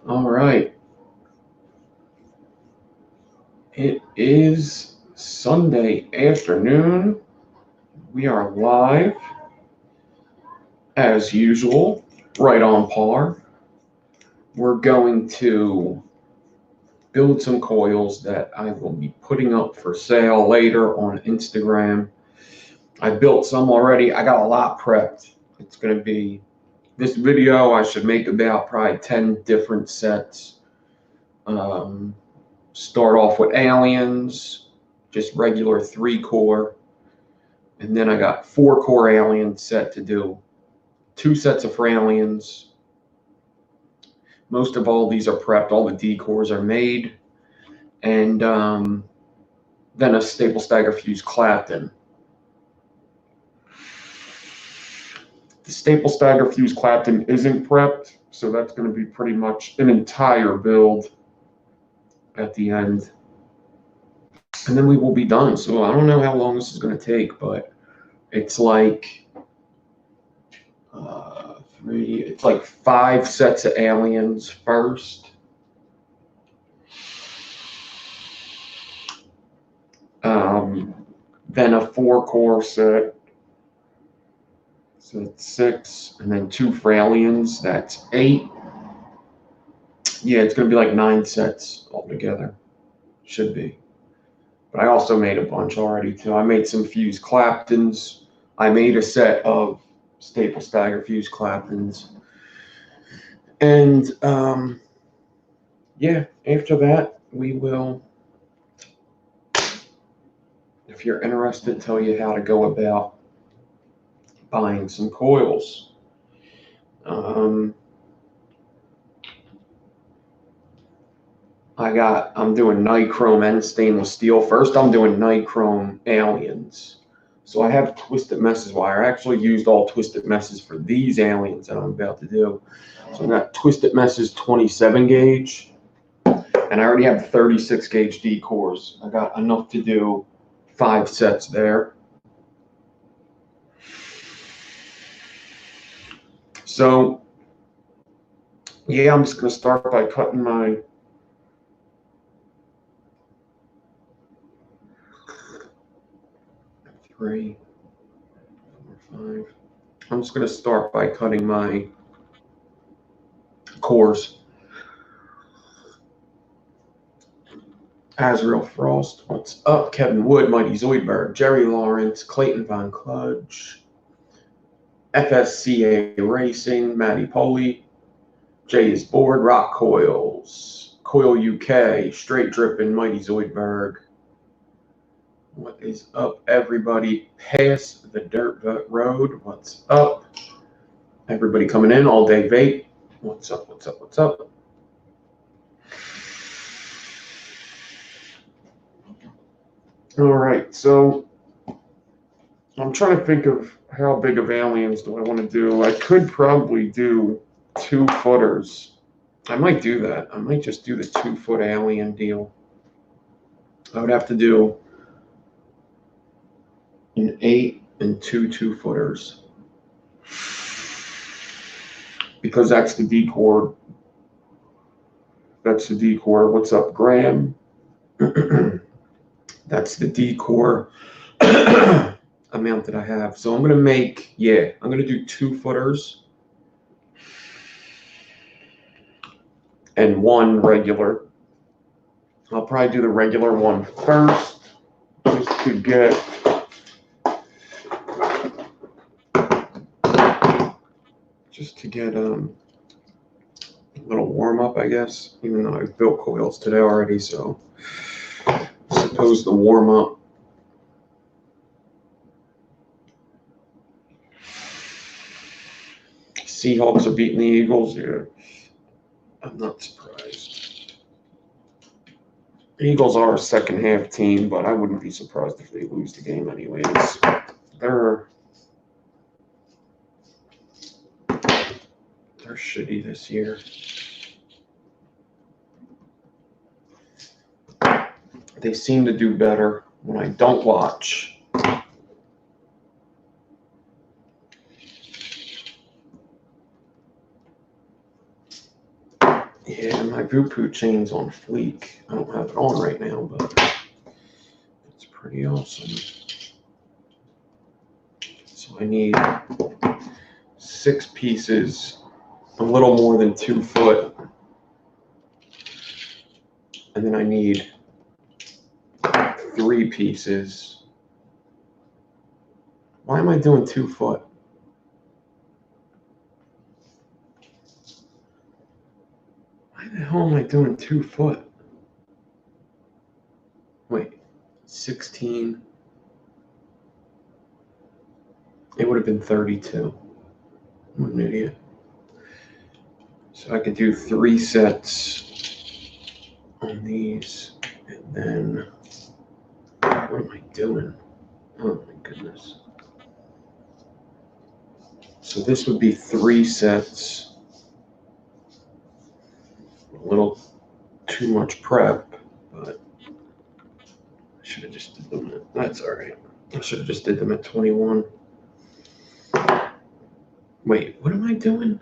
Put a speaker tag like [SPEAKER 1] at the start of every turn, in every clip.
[SPEAKER 1] All right. It is Sunday afternoon. We are live as usual, right on par. We're going to build some coils that I will be putting up for sale later on Instagram. I built some already. I got a lot prepped. It's going to be this video. I should make about probably 10 different sets. Start off with aliens, just regular 3-core. And then I got 4-core aliens set to do. 2 sets of fraliens. Most of all these are prepped. All the D-cores are made. And then a staple stagger fuse Clapton. The staple stagger fuse Clapton isn't prepped, so that's going to be pretty much an entire build at the end. And then we will be done. So I don't know how long this is going to take, but it's like it's like 5 sets of aliens first. Then a 4-core set. So that's 6, and then 2 fraliens. That's 8. Yeah, it's going to be like 9 sets altogether. Should be. But I also made a bunch already too. I made some fuse Claptons. I made a set of staple stagger fuse Claptons. And yeah, after that, we will, if you're interested, tell you how to go about buying some coils. I'm doing nichrome and stainless steel. First, I'm doing nichrome aliens. So I have twisted messes wire. I actually used all twisted messes for these aliens that I'm about to do. So I got twisted messes 27 gauge, and I already have 36 gauge D cores. I got enough to do 5 sets there. So yeah, I'm just going to start by cutting my 3, 4, 5. I'm just going to start by cutting my cores. Azrael Frost, what's up? Kevin Wood, Mighty Zoidberg, Jerry Lawrence, Clayton Von Kludge, FSCA Racing, Matty Poley, Jay is Bored, Rock Coils, Coil UK, Straight Drippin', Mighty Zoidberg. What is up, everybody? Past the Dirt Road, what's up? Everybody coming in, All Day Vape, what's up, what's up, what's up? All right, so I'm trying to think of how big of aliens do I want to do. I could probably do 2 footers. I might do that. I might just do the 2-foot alien deal. I would have to do an 8 and 2 2-footers. Because that's the D-core. That's the D-core. What's up, Graham? That's the D-core amount that I have. So I'm going to make, I'm going to do 2 footers and 1 regular. I'll probably do the regular one first, just to get a little warm up, I guess, even though I've built coils today already, so I suppose the warm up. Seahawks are beating the Eagles. Yeah, I'm not surprised. The Eagles are a second half team, but I wouldn't be surprised if they lose the game anyways. They're shitty this year. They seem to do better when I don't watch. Yeah, my Vupu chain's on fleek. I don't have it on right now, but it's pretty awesome. So I need 6 pieces, a little more than 2 foot. And then I need 3 pieces. Why am I doing 2 foot? Why the hell am I doing 2 foot? Wait, 16. It would have been 32. I'm an idiot. So I could do 3 sets on these, and then what am I doing? Oh my goodness. So this would be 3 sets. A little too much prep, but I should have just did them at, that's all right. I should have just did them at 21. Wait, what am I doing?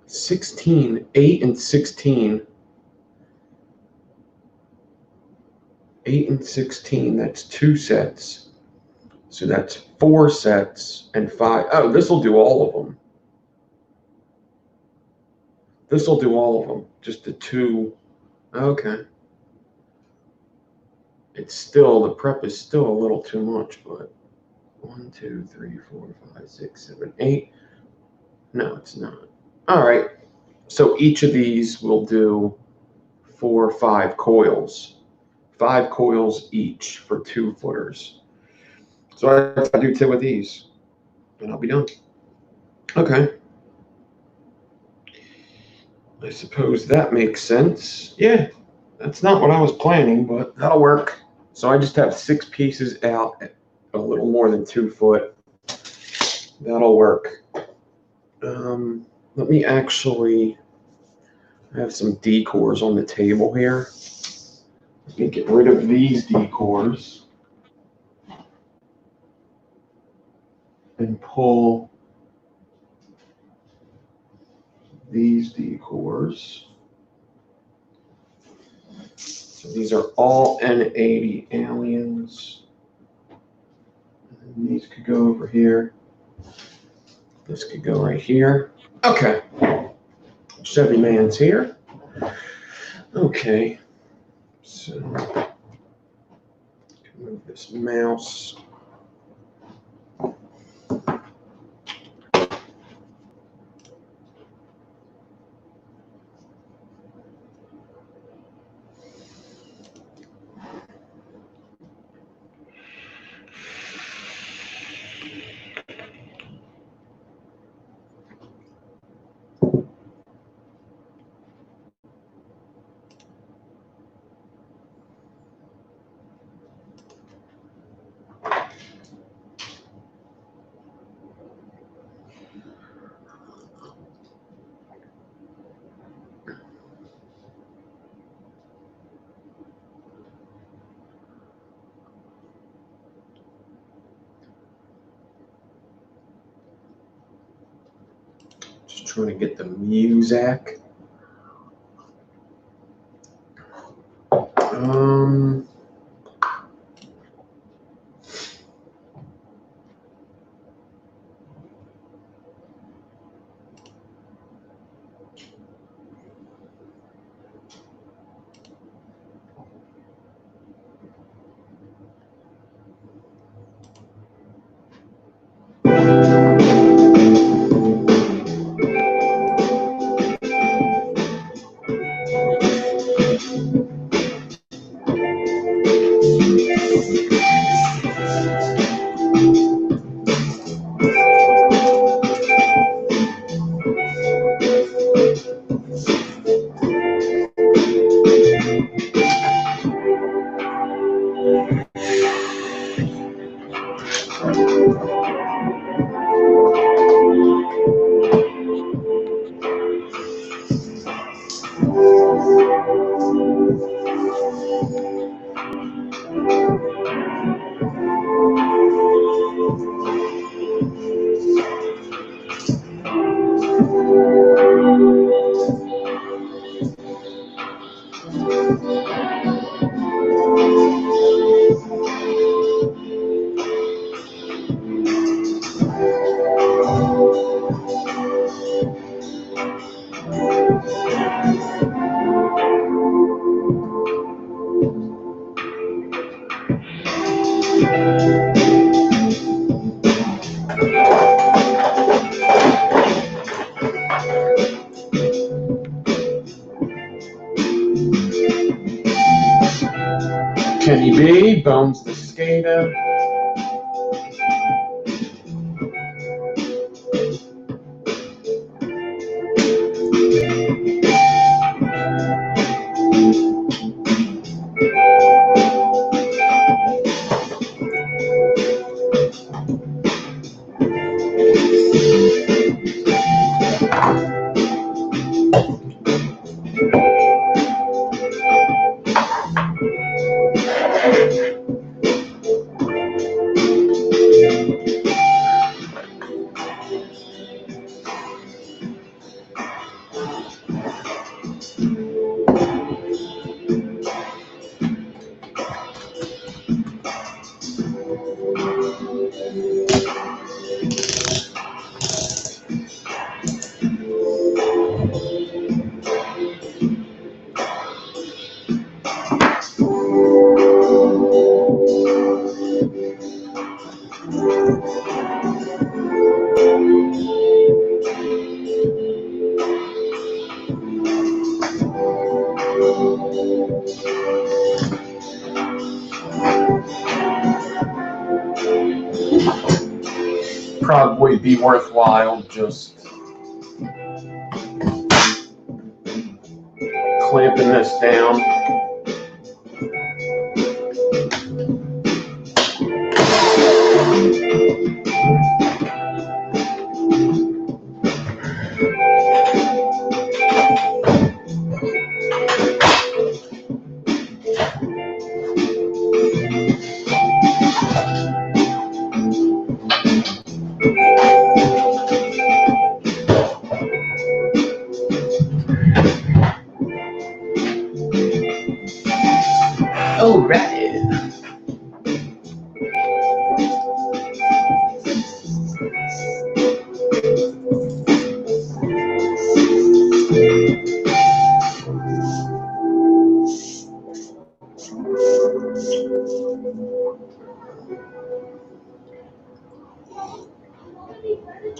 [SPEAKER 1] 16, 8 and 16. 8 and 16, that's 2 sets. So that's 4 sets and 5. Oh, this will do all of them. This will do all of them. Just the 2. Okay. It's still, the prep is still a little too much, but 1, 2, 3, 4, 5, 6, 7, 8. No, it's not. All right. So each of these will do 4 or 5 coils. 5 coils each for 2 footers. So I do 2 of these, and I'll be done. Okay. I suppose that makes sense. Yeah, that's not what I was planning, but that'll work. So I just have 6 pieces out at a little more than 2 foot. That'll work. Let me actually, I have some decors on the table here. Let me get rid of these decors and pull these decors. So these are all N80 aliens. And these could go over here. This could go right here. Okay. Chevy Man's here. Okay. So move this mouse. Just trying to get the music. Kenny B, Bones the Skater. Probably be worthwhile just clamping this down. Alright.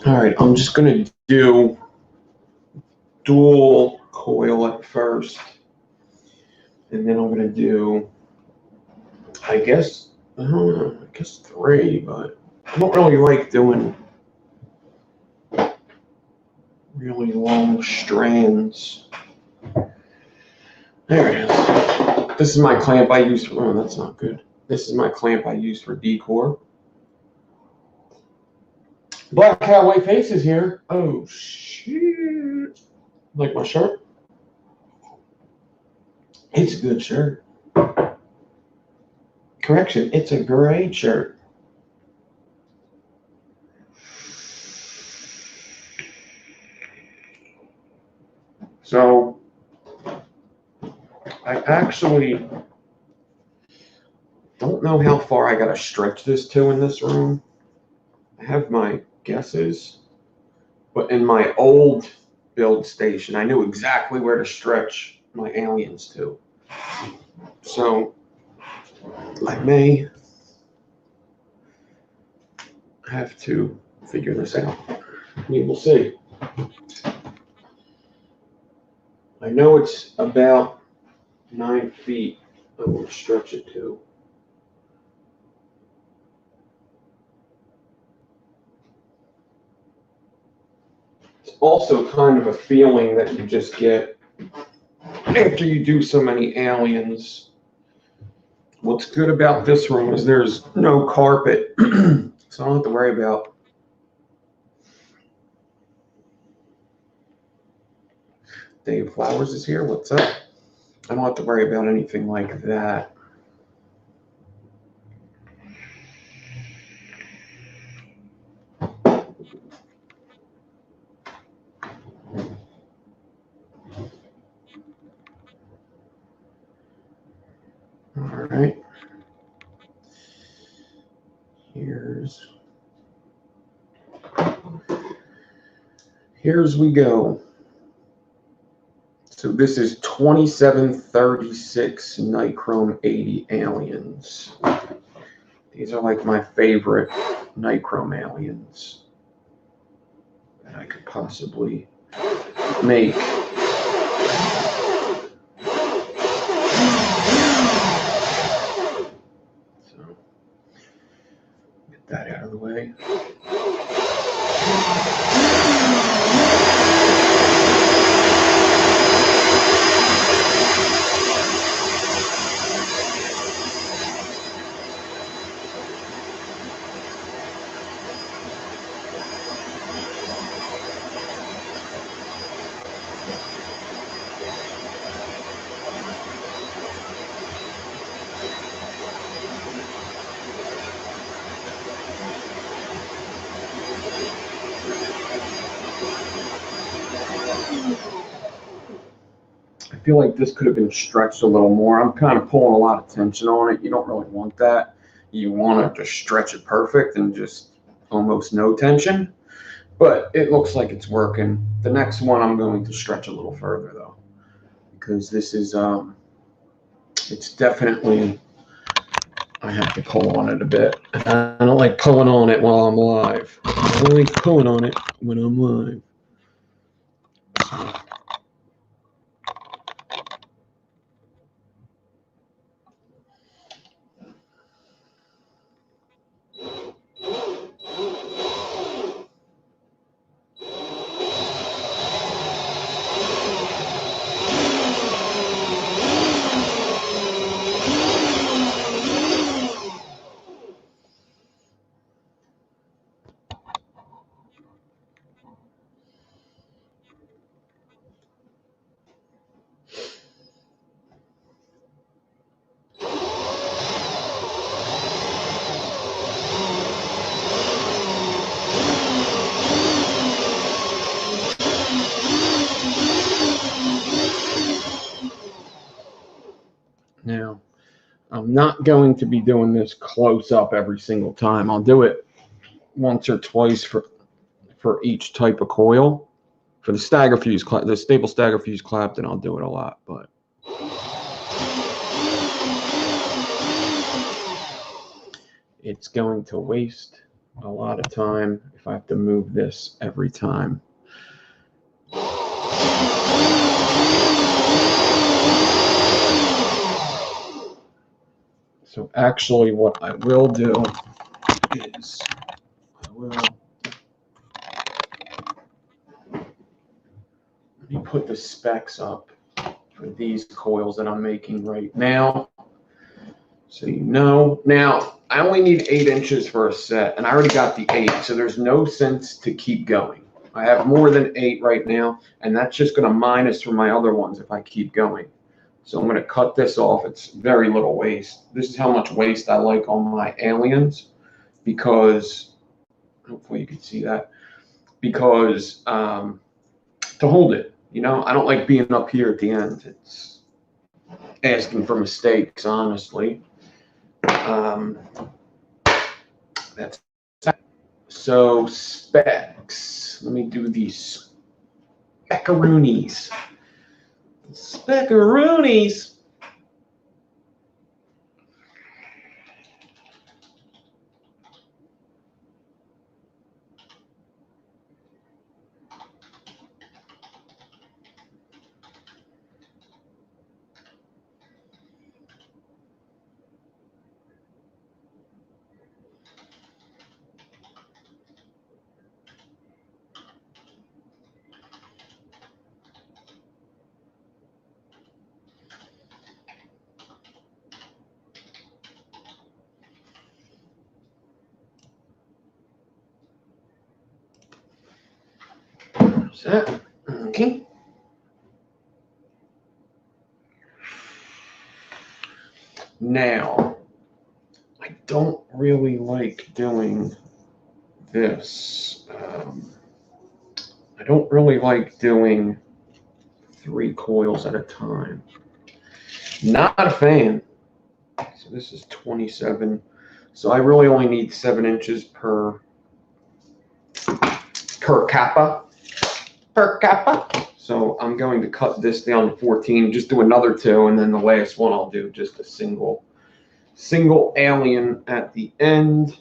[SPEAKER 1] Alright, I'm just going to do dual coil at first. And then I'm going to do, I guess 3, but I don't really like doing really long strands. There it is. This is my clamp I use for, oh, that's not good. This is my clamp I use for decor. Black Cat White Face is here. Oh, shit. Like my shirt? It's a good shirt. Correction, it's a great shirt. So, I actually don't know how far I gotta stretch this to in this room. I have my guesses, but in my old build station, I knew exactly where to stretch my aliens to. So, I may have to figure this out. We will see. I know it's about 9 feet I will stretch it to. It's also kind of a feeling that you just get after you do so many aliens. What's good about this room is there's no carpet, so I don't have to worry about Dave Flowers is here. What's up? I don't have to worry about anything like that. All right. Here's we go. So this is 2736 Nichrome 80 aliens. These are like my favorite nichrome aliens that I could possibly make. So get that out of the way. I feel like this could have been stretched a little more. I'm kind of pulling a lot of tension on it. You don't really want that. You want to just stretch it perfect and just almost no tension. But it looks like it's working. The next one I'm going to stretch a little further though, because this is it's definitely, I have to pull on it a bit. I don't like pulling on it while I'm live. I only like pulling on it when I'm live. So. Now, I'm not going to be doing this close up every single time. I'll do it once or twice for each type of coil. For the stagger fuse, the stable stagger fuse Clapton, I'll do it a lot, but it's going to waste a lot of time if I have to move this every time. So actually what I will do is let me put the specs up for these coils that I'm making right now. So you know, now I only need 8 inches for a set, and I already got the 8, so there's no sense to keep going. I have more than 8 right now, and that's just going to minus from my other ones if I keep going. So I'm going to cut this off. It's very little waste. This is how much waste I like on my aliens, because hopefully you can see that, because to hold it, you know, I don't like being up here at the end. It's asking for mistakes, honestly. That's so specs. Let me do these speckaroonies. Speckaroonies. That. Okay. Now, I don't really like doing this. I don't really like doing 3 coils at a time. Not a fan. So this is 27. So I really only need 7 inches per kappa. So I'm going to cut this down to 14, just do another 2, and then the last one I'll do just a single alien at the end.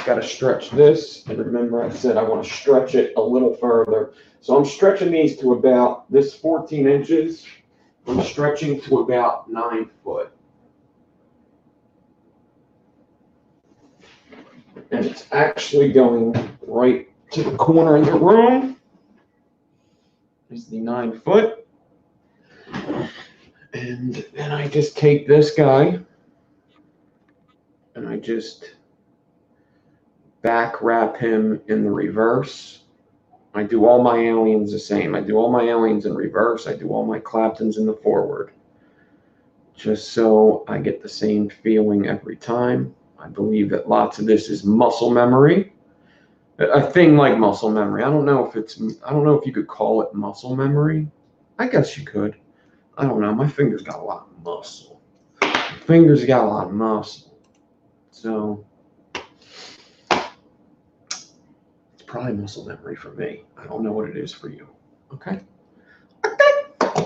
[SPEAKER 1] got to stretch this. And remember I said I want to stretch it a little further. So I'm stretching these to about this 14 inches. I'm stretching to about 9 foot. And it's actually going right to the corner of the room. Is the 9 foot. And then I just take this guy and I just back wrap him in the reverse. I do all my aliens the same. I do all my aliens in reverse. I do all my Claptons in the forward. Just so I get the same feeling every time. I believe that lots of this is muscle memory. A thing like muscle memory. I don't know if you could call it muscle memory. I guess you could. I don't know. My fingers got a lot of muscle. Fingers got a lot of muscle. So it's probably muscle memory for me. I don't know what it is for you. Okay? Okay.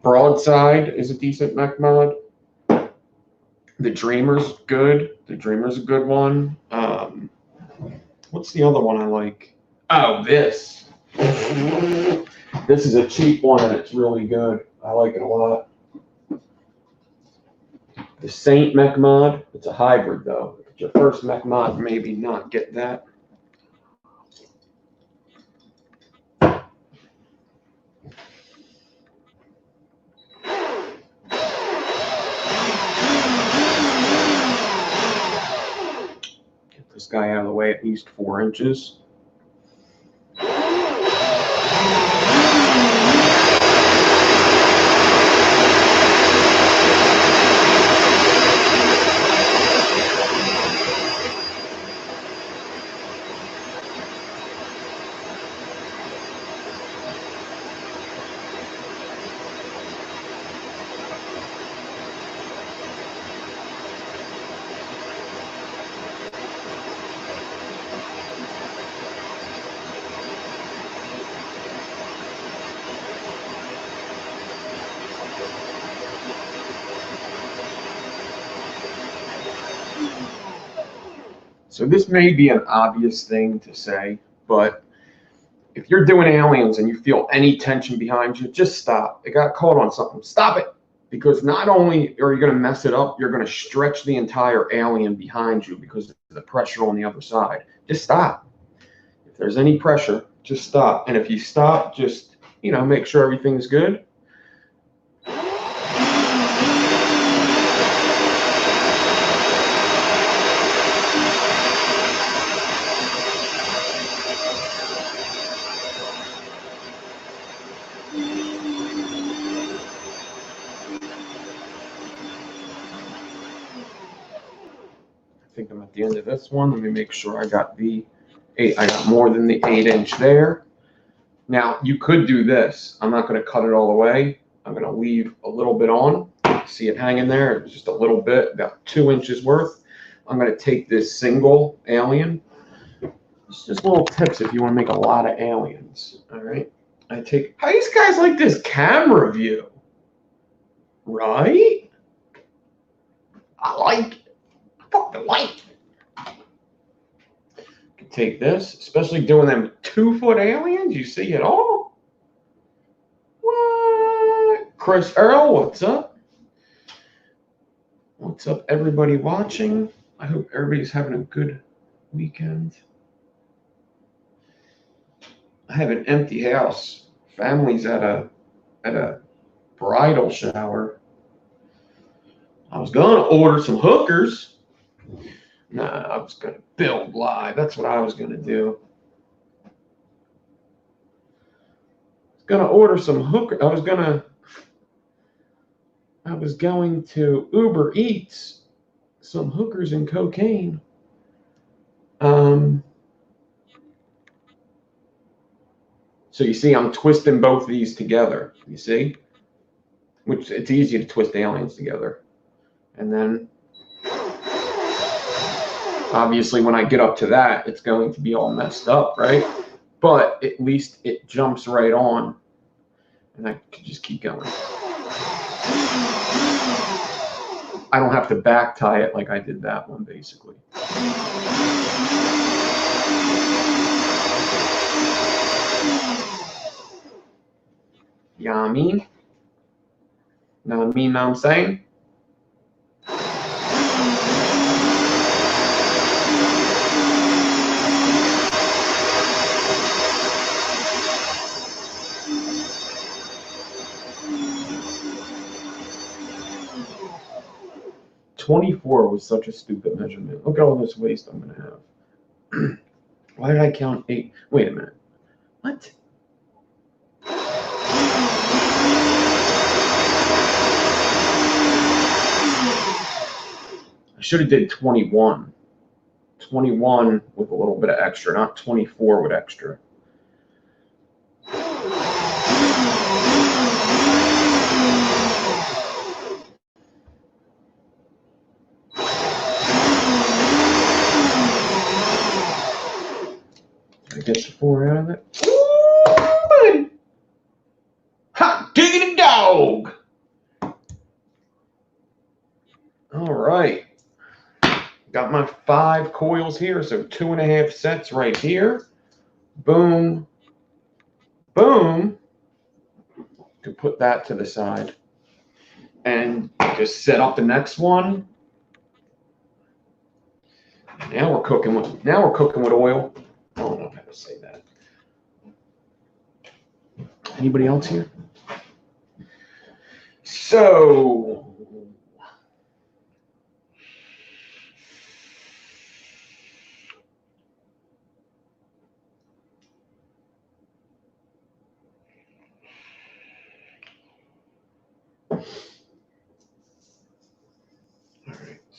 [SPEAKER 1] Broadside is a decent mech mod. The Dreamer's good. The Dreamer's a good one. What's the other one I like? Oh, this. This is a cheap one and it's really good. I like it a lot. The Saint mech mod. It's a hybrid though. If it's your first mech mod, maybe not get that. This guy out of the way at least 4 inches. So this may be an obvious thing to say, but if you're doing aliens and you feel any tension behind you, just stop. It got caught on something. Stop it. Because not only are you going to mess it up, you're going to stretch the entire alien behind you because of the pressure on the other side. Just stop. If there's any pressure, just stop. And if you stop, just, make sure everything's good. I think I'm at the end of this one. Let me make sure I got I got more than the 8-inch there. Now you could do this. I'm not going to cut it all the way. I'm going to leave a little bit on. See it hanging there? Just a little bit, about 2 inches worth. I'm going to take this single alien. It's just little tips if you want to make a lot of aliens. All right. How these guys like this camera view? Right? I like it. Fucking like it. Take this, especially doing them 2-foot aliens. You see it all? What? Chris Earl, what's up? What's up, everybody watching? I hope everybody's having a good weekend. I have an empty house. Family's at a bridal shower. I was gonna order some hookers. Nah, I was going to build live. That's what I was going to do. I was going to order some hookers. I was going to Uber Eats some hookers and cocaine. So you see, I'm twisting both of these together. You see? Which it's easy to twist aliens together. And then obviously, when I get up to that, it's going to be all messed up, right? But at least it jumps right on, and I can just keep going. I don't have to back tie it like I did that one, basically. You know what I mean? Know what I mean? Know what I'm saying? "24 was such a stupid measurement. Look at all this waste I'm going to have. Why did I count 8? Wait a minute. What? I should have did 21. 21 with a little bit of extra, not 24 with extra. Did I get the 4 out of it? Ooh, hot diggity dog! All right. Got my 5 coils here, so 2.5 sets right here. Boom. Boom. To put that to the side. And just set up the next one. Now we're cooking with oil. I don't know how to say that. Anybody else here? So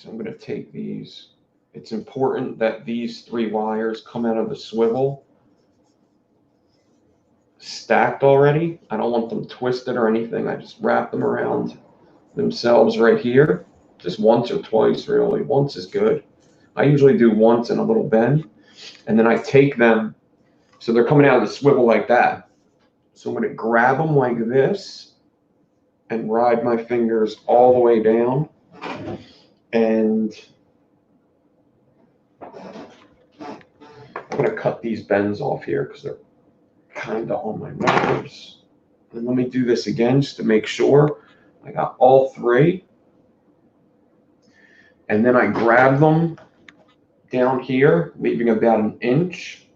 [SPEAKER 1] So I'm going to take these. It's important that these 3 wires come out of the swivel stacked already. I don't want them twisted or anything. I just wrap them around themselves right here. Just once or twice, really. Once is good. I usually do once and a little bend. And then I take them, so they're coming out of the swivel like that. So I'm going to grab them like this and ride my fingers all the way down. And I'm going to cut these bends off here because they're kind of on my nerves. And let me do this again just to make sure I got all 3. And then I grab them down here, leaving about 1 inch.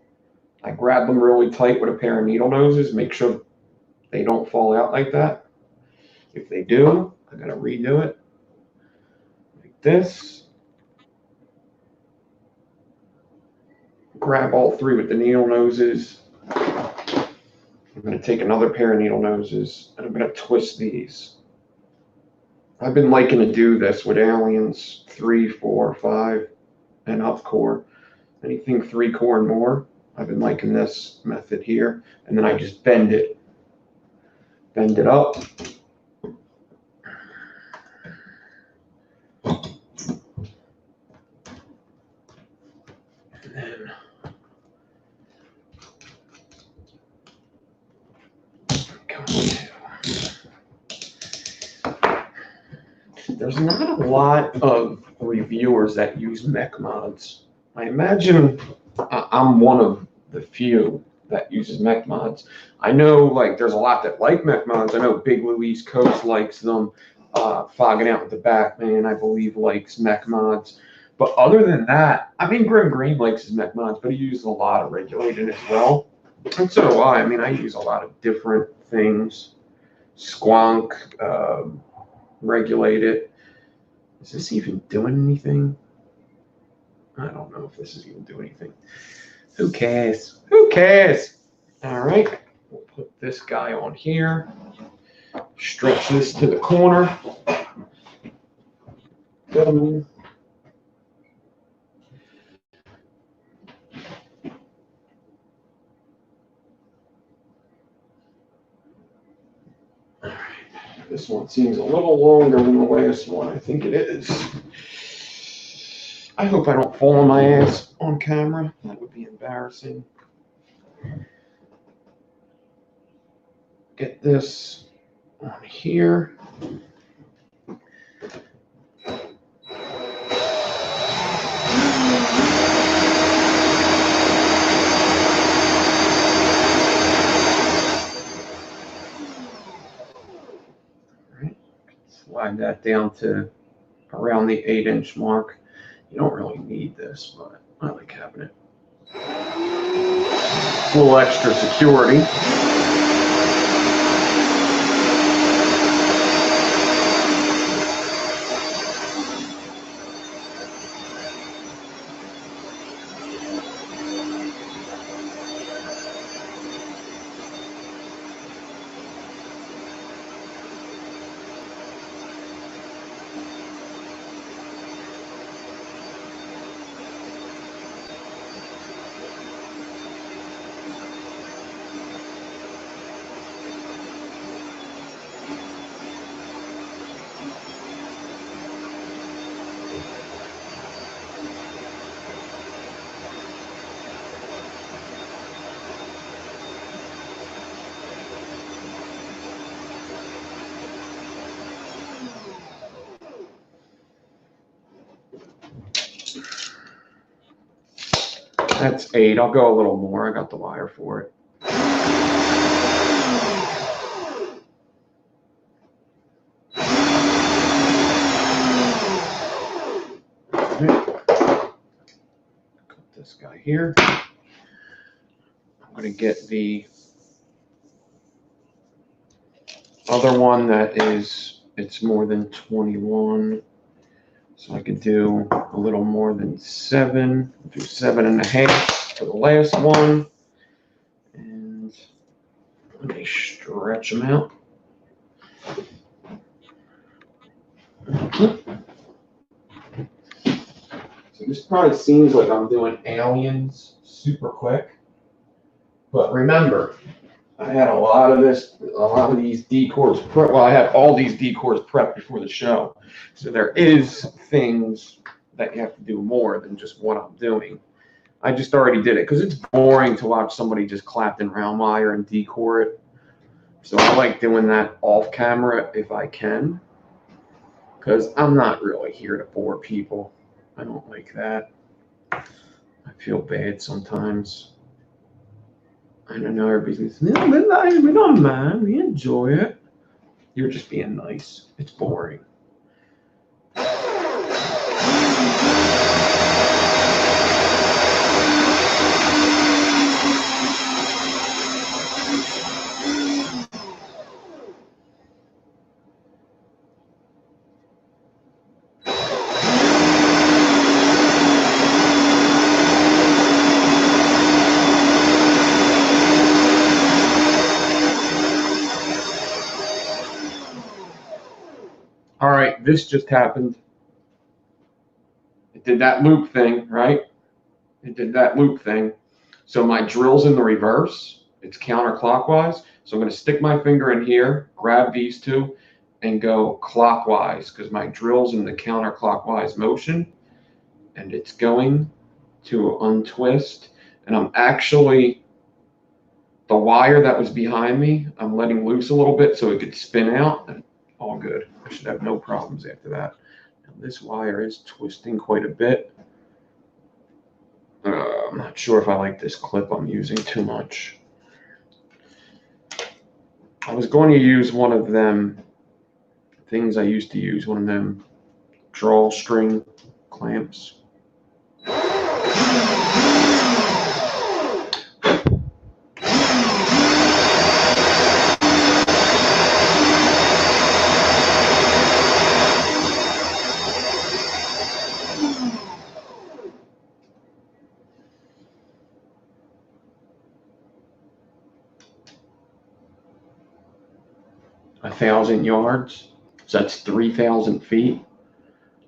[SPEAKER 1] I grab them really tight with a pair of needle noses, make sure they don't fall out like that. If they do, I gotta redo it like this. Grab all 3 with the needle noses. I'm going to take another pair of needle noses and I'm going to twist these. I've been liking to do this with aliens 3, 4, 5, and up core. Anything 3 core and more, I've been liking this method here. And then I just bend it up. And then there's not a lot of reviewers that use mech mods. I imagine I'm one of the few that uses mech mods. I know like there's a lot that like mech mods. I know Big Louise Coast likes them. Fogging Out with the Backman, I believe, likes mech mods. But other than that, I mean, Grim Green likes his mech mods, but he uses a lot of regulated as well. And so do I. I mean, I use a lot of different things. Squonk, regulated. Is this even doing anything? I don't know if this is even doing anything. Who cares? Who cares? All right, we'll put this guy on here. Stretch this to the corner. Boom. All right, this one seems a little longer than the last one. I think it is. I hope I don't fall on my ass on camera. That would be embarrassing. Get this on here. slide that down to around the 8-inch mark. You don't really need this, but I like having it. A little extra security. That's 8. I'll go a little more. I got the wire for it. Cut this guy here. I'm going to get the other one that is, it's more than 21. So I could do a little more than 7, do 7.5 for the last one. And let me stretch them out. So this probably seems like I'm doing aliens super quick. But remember, I had a lot of these decors prepped. Well, I had all these decors prepped before the show. So there is things that you have to do more than just what I'm doing. I just already did it because it's boring to watch somebody just clap in round wire and decor it. So I like doing that off camera if I can, because I'm not really here to bore people. I don't like that. I feel bad sometimes. I don't know, everybody's like, no, we don't mind, we enjoy it. You're just being nice. It's boring. All right, this just happened. It did that loop thing, right? It did that loop thing. So my drill's in the reverse. It's counterclockwise. So I'm going to stick my finger in here, grab these two, and go clockwise because my drill's in the counterclockwise motion. And it's going to untwist. And I'm actually, the wire that was behind me, I'm letting loose a little bit so it could spin out. And all good. I should have no problems after that. Now this wire is twisting quite a bit. I'm not sure if I like this clip I'm using too much. I was going to use one of them things I used to use, one of them drawstring clamps. A 1,000 yards, so that's 3,000 feet.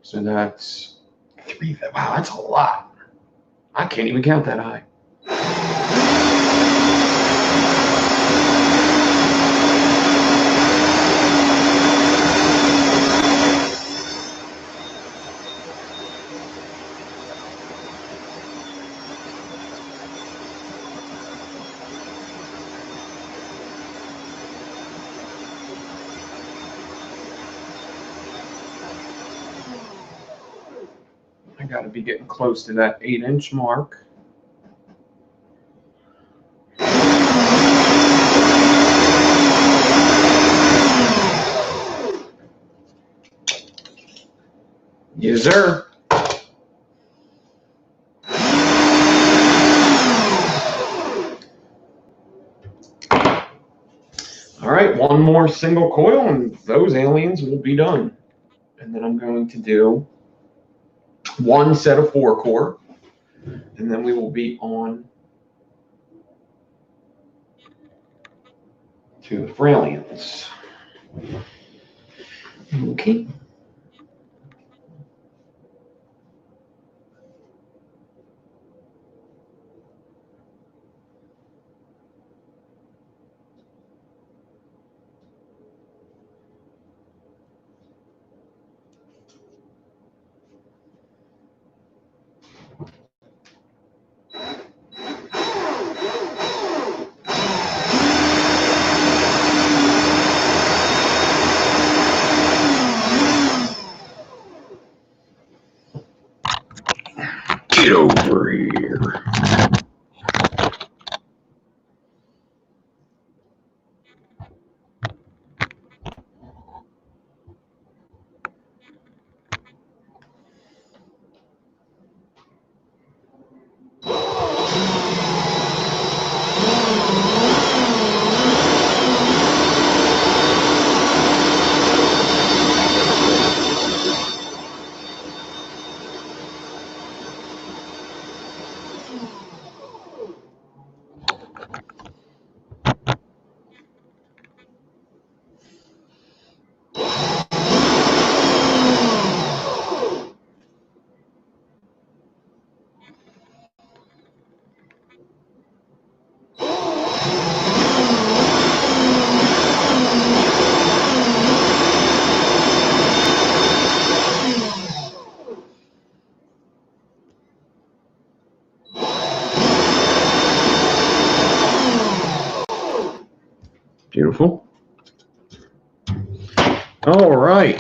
[SPEAKER 1] So that's 3,000. Wow, that's a lot. I can't even count that high. I got to be getting close to that 8-inch mark. Yes, sir. All right, one more single coil and those aliens will be done. And then I'm going to do one set of 4-core, and then we will be on to the fraliens. Okay. Get over here. Beautiful. All right.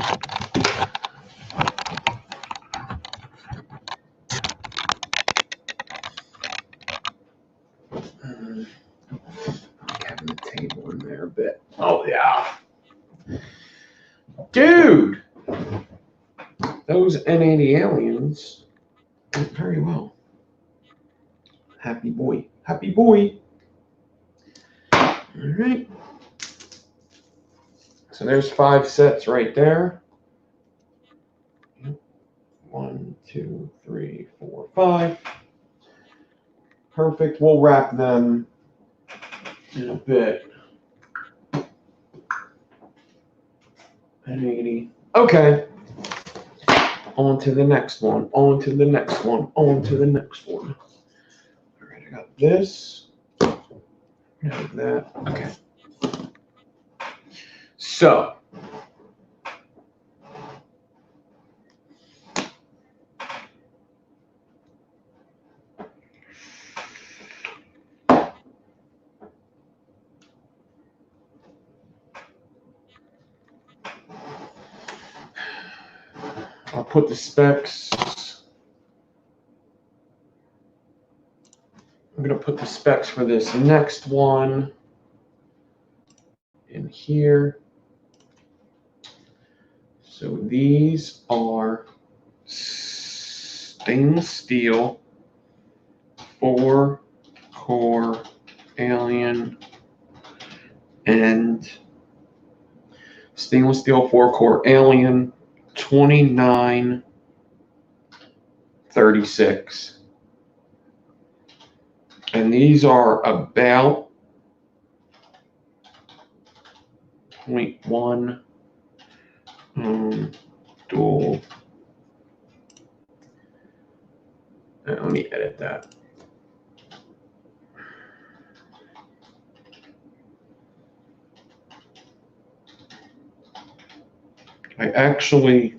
[SPEAKER 1] Having the table in there a bit. Oh, yeah. Dude! Those N80 aliens went very well. Happy boy. Happy boy. All right. So there's 5 sets right there. 1, 2, 3, 4, 5. Perfect. We'll wrap them in a bit. N80. Okay. On to the next one. On to the next one. On to the next one. All right, I got this. Have that. Okay. So. I'll put the specs. I'm going to put the specs for this next one in here. So these are stainless steel 4-core alien and stainless steel 4-core alien 2936. And these are about 0.1 dual. Let me edit that. I actually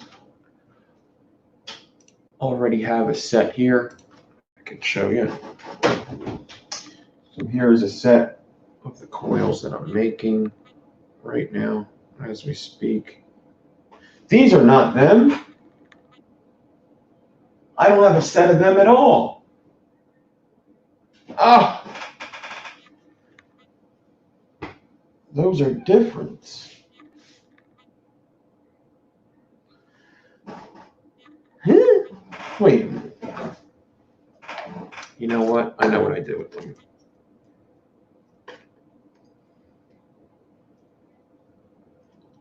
[SPEAKER 1] already have a set here. I can show you. So here's a set of the coils that I'm making right now as we speak. These are not them. I don't have a set of them at all. Ah, those are different. Wait a minute. You know what? I know what I did with them.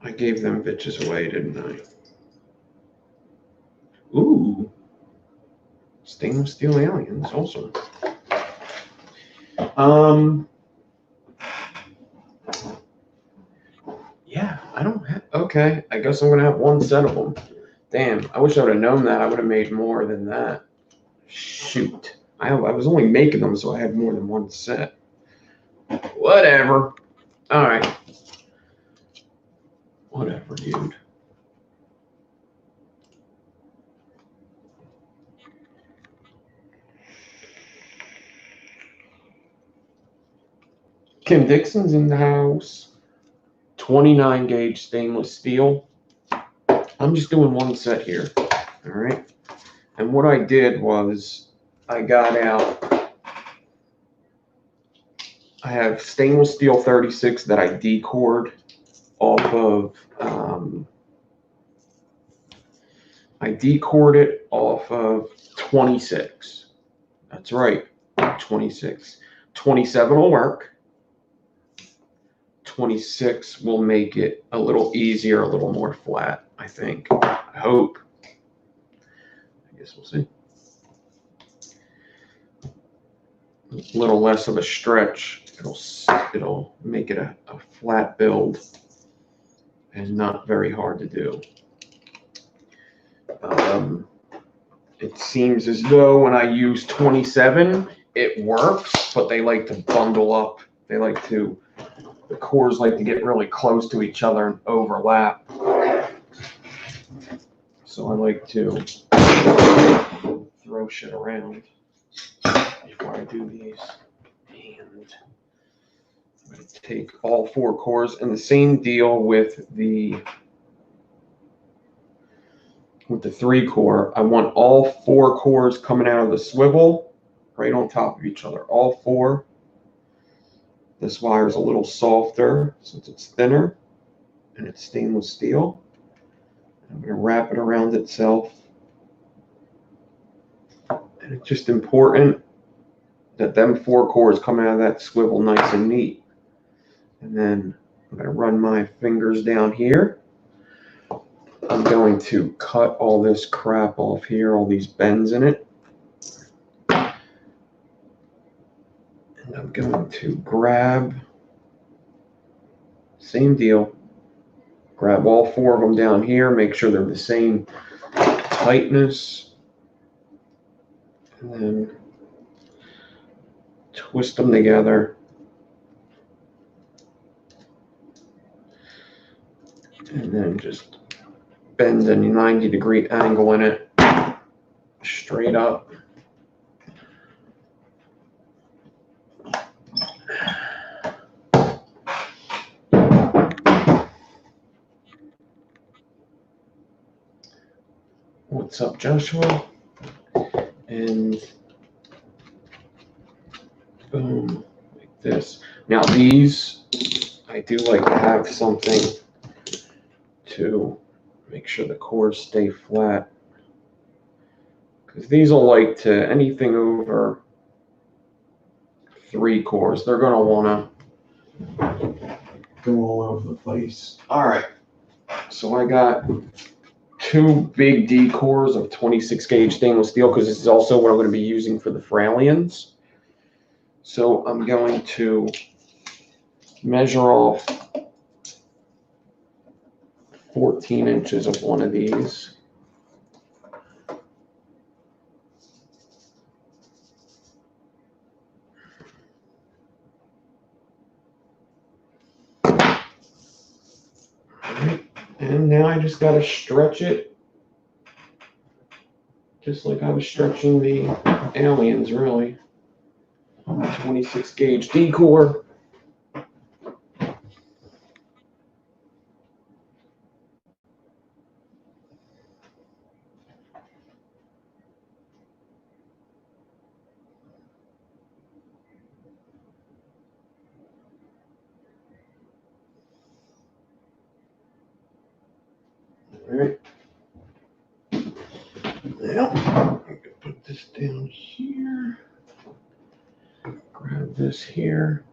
[SPEAKER 1] I gave them bitches away, didn't I? Ooh. Stainless steel aliens, awesome. Yeah, I don't have, okay, I guess I'm gonna have one set of them. Damn, I wish I would have known that. I would have made more than that. Shoot. I was only making them so I had more than one set. Whatever. Alright. Whatever, dude. Kim Dixon's in the house. 29 gauge stainless steel. I'm just doing one set here. Alright. And what I did was I got out, I have stainless steel 36 that I decored off of, I decored it off of 26. That's right, 26. 27 will work. 26 will make it a little easier, a little more flat, I think. I hope. I guess we'll see. A little less of a stretch. It'll make it a flat build and not very hard to do. It seems as though when I use 27, it works, but they like to bundle up. The cores like to get really close to each other and overlap. So I like to throw shit around before I do these. And I'm going to take all 4 cores, and the same deal with the 3 core. I want all 4 cores coming out of the swivel right on top of each other. All 4. This wire is a little softer since it's thinner and it's stainless steel. I'm going to wrap it around itself. And it's just important that them 4 cores come out of that swivel nice and neat. And then I'm going to run my fingers down here. I'm going to cut all this crap off here, all these bends in it. And I'm going to grab, same deal, grab all 4 of them down here, make sure they're the same tightness, and then twist them together. And then just bend a 90-degree angle in it, straight up. What's up, Joshua? And boom, like this. Now these, I do like to have something to make sure the cores stay flat. Because these will like to, anything over 3 cores, they're going to want to go all over the place. All right, so I got 2 big D cores of 26 gauge stainless steel, because this is also what I'm going to be using for the fraliens. So I'm going to measure off 14 inches of one of these. And now I just got to stretch it just like I was stretching the aliens, really. 26 gauge D core. All right. Well, this down here. Grab this here.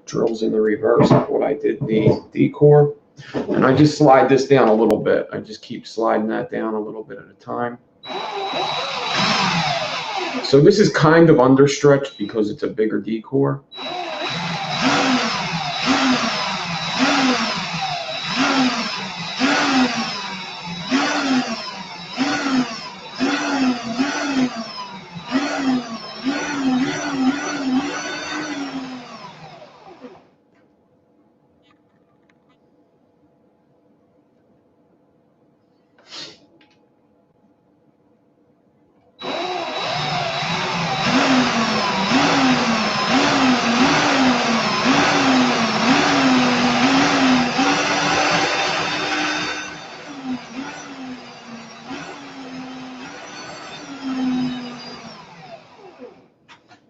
[SPEAKER 1] Drills in the reverse of what I did the decor. And I just slide this down a little bit. I just keep sliding that down a little bit at a time. So this is kind of understretched because it's a bigger decor.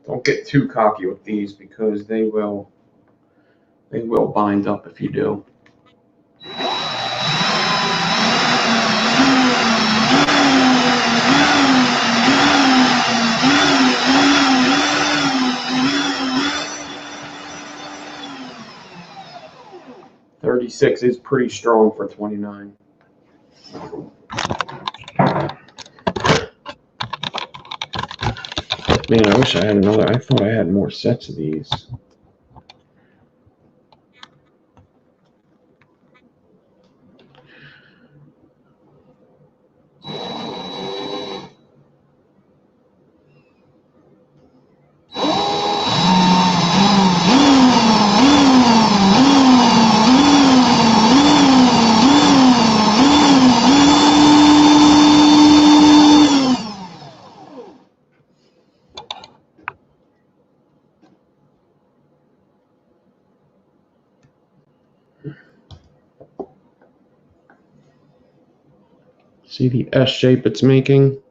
[SPEAKER 1] Don't get too cocky with these because they will bind up if you do. .36 is pretty strong for 29. Man, I wish I had another. I thought I had more sets of these. See the S shape it's making?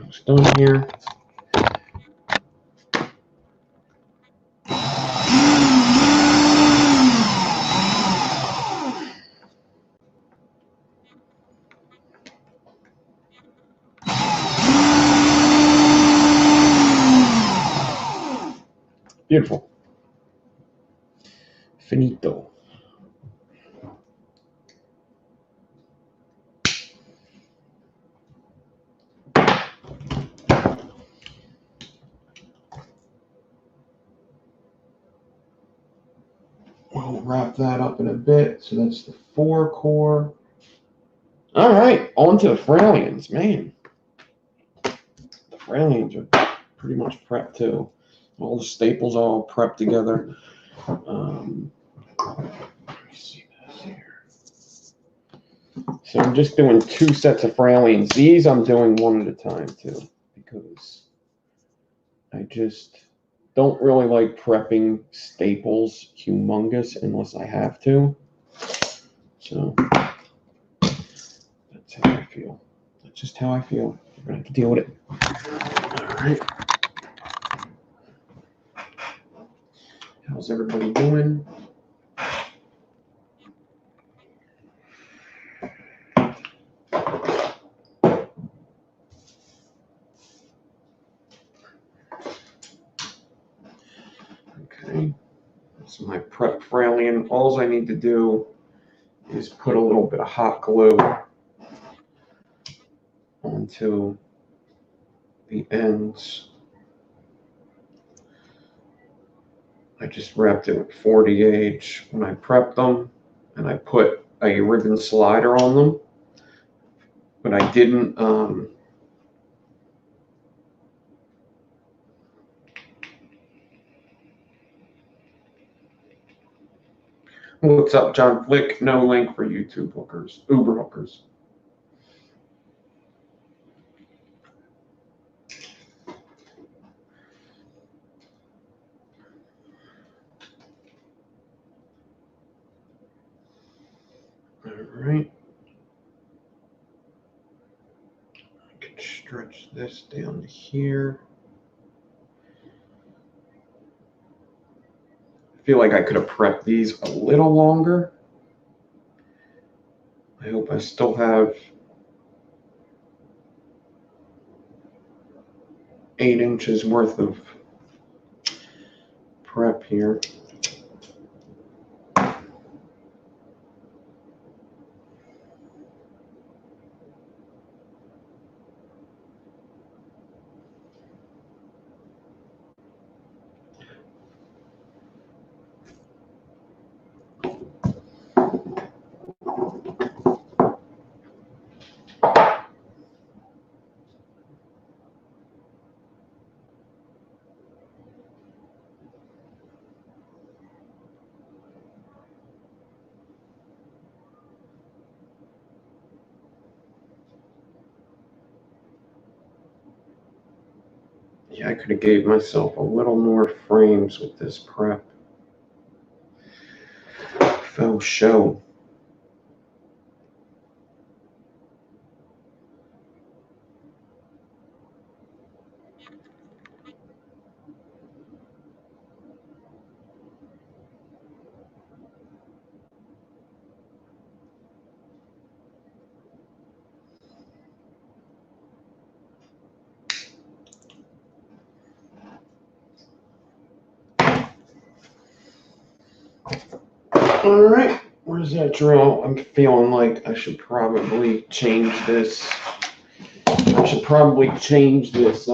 [SPEAKER 1] It's done here. Beautiful. Finito. We'll wrap that up in a bit. So that's the 4-core. All right, on to the fraliens. Man, the fraliens are pretty much prepped too. All the staples are all prepped together. Let me see this here. So I'm just doing 2 sets of fraliens. These I'm doing one at a time too, because I just don't really like prepping staples humongous unless I have to. So that's how I feel. That's just how I feel. We're gonna have to deal with it. All right. How's everybody doing? Okay, so my prep fralien, all I need to do is put a little bit of hot glue onto the ends. I just wrapped it with 40 gauge when I prepped them, and I put a ribbon slider on them, but I didn't What's up, John Flick? No link for YouTube hookers, Uber hookers. All right. I can stretch this down to here. I feel like I could have prepped these a little longer. I hope I still have 8 inches worth of prep here. Yeah, I could have gave myself a little more frames with this prep. Faux show. All right, where's that drill? I'm feeling like I should probably change this. I should probably change this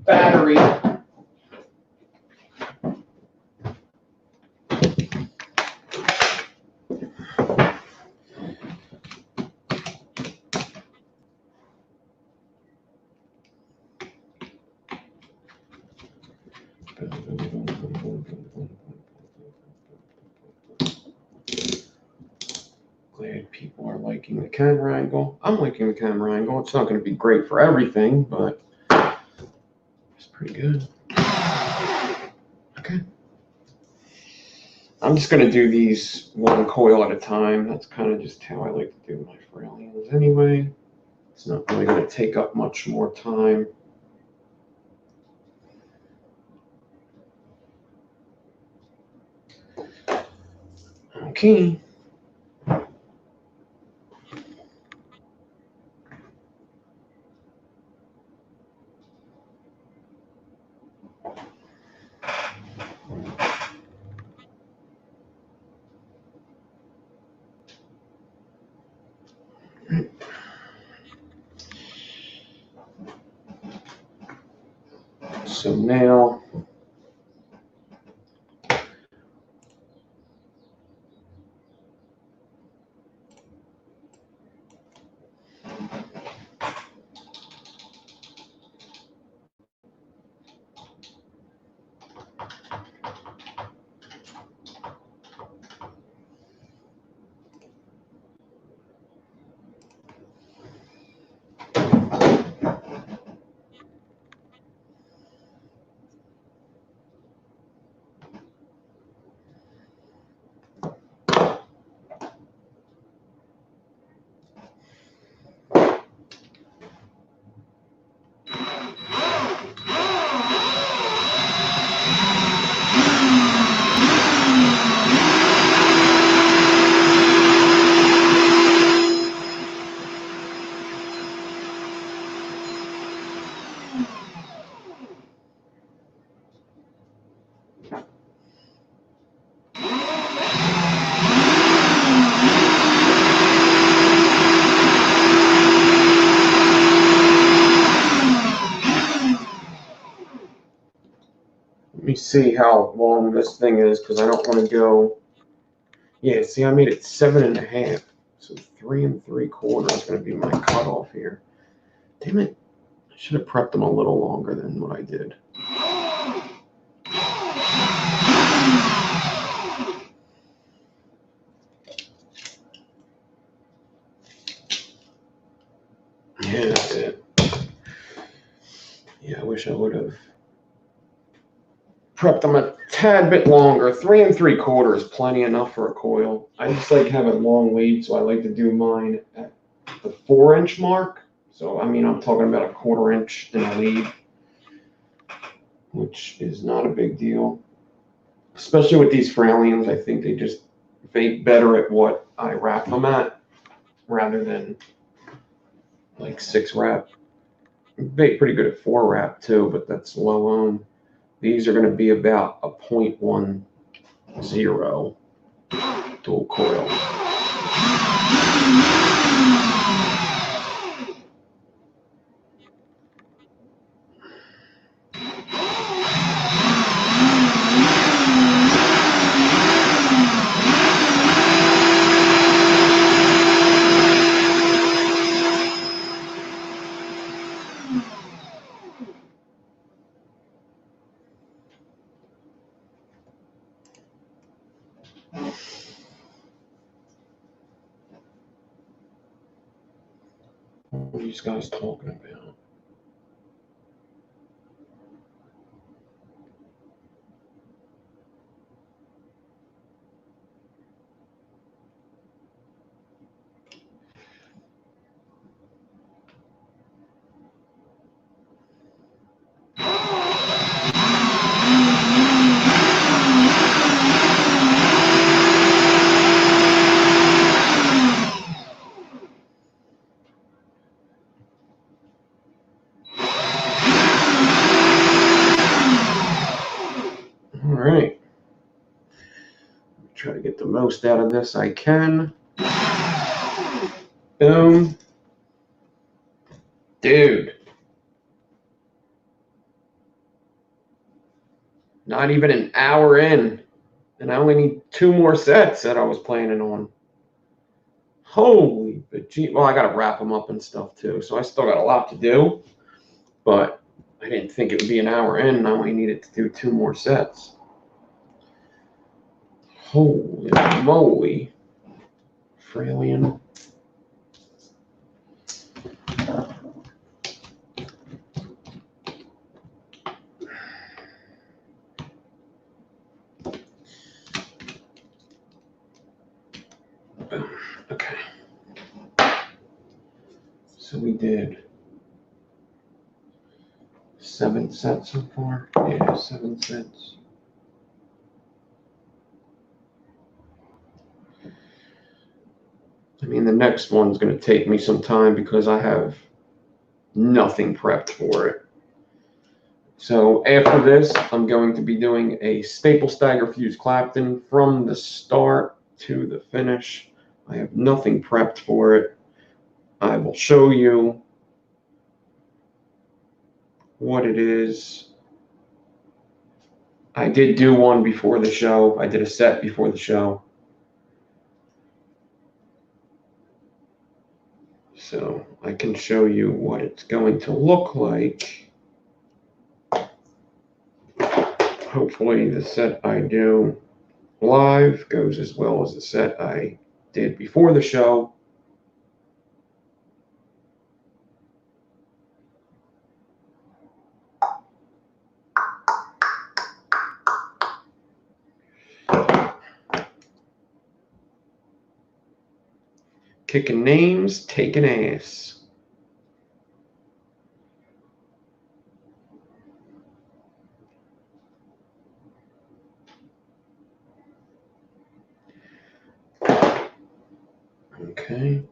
[SPEAKER 1] battery. Glad people are liking the camera angle. I'm liking the camera angle. It's not going to be great for everything, but it's pretty good. Okay. I'm just going to do these one coil at a time. That's kind of just how I like to do my fraliens anyway. It's not really going to take up much more time. Okay. So now let me see how long this thing is because I don't want to go. Yeah, see, I made it 7.5. So 3 3/4 is going to be my cutoff here. Damn it. I should have prepped them a little longer than what I did. wish I would have prepped them a tad bit longer. 3 3/4 is plenty enough for a coil. I just like having long lead, so I like to do mine at the 4-inch mark. So, I mean, I'm talking about a 1/4 inch in a lead, which is not a big deal. Especially with these fraliens, I think they just vape better at what I wrap them at rather than like 6 wrap. Vape pretty good at 4 wrap too, but that's low ohm. These are going to be about a 0.10 dual coil. What are these guys talking about? All right. Try to get the most out of this I can. Boom. Dude. Not even an hour in. And I only need 2 more sets that I was planning on. Holy bejeez. Well, I got to wrap them up and stuff too. So I still got a lot to do. But I didn't think it would be an hour in, and I only needed to do 2 more sets. Holy moly. Fralien. Okay. So we did 7 sets so far. Yeah, 7 sets. I mean, the next one's going to take me some time because I have nothing prepped for it. So after this, I'm going to be doing a staple stagger fuse Clapton from the start to the finish. I have nothing prepped for it. I will show you what it is. I did do one before the show. I did a set before the show. So I can show you what it's going to look like. Hopefully the set I do live goes as well as the set I did before the show. Kicking names, taking ass. Okay.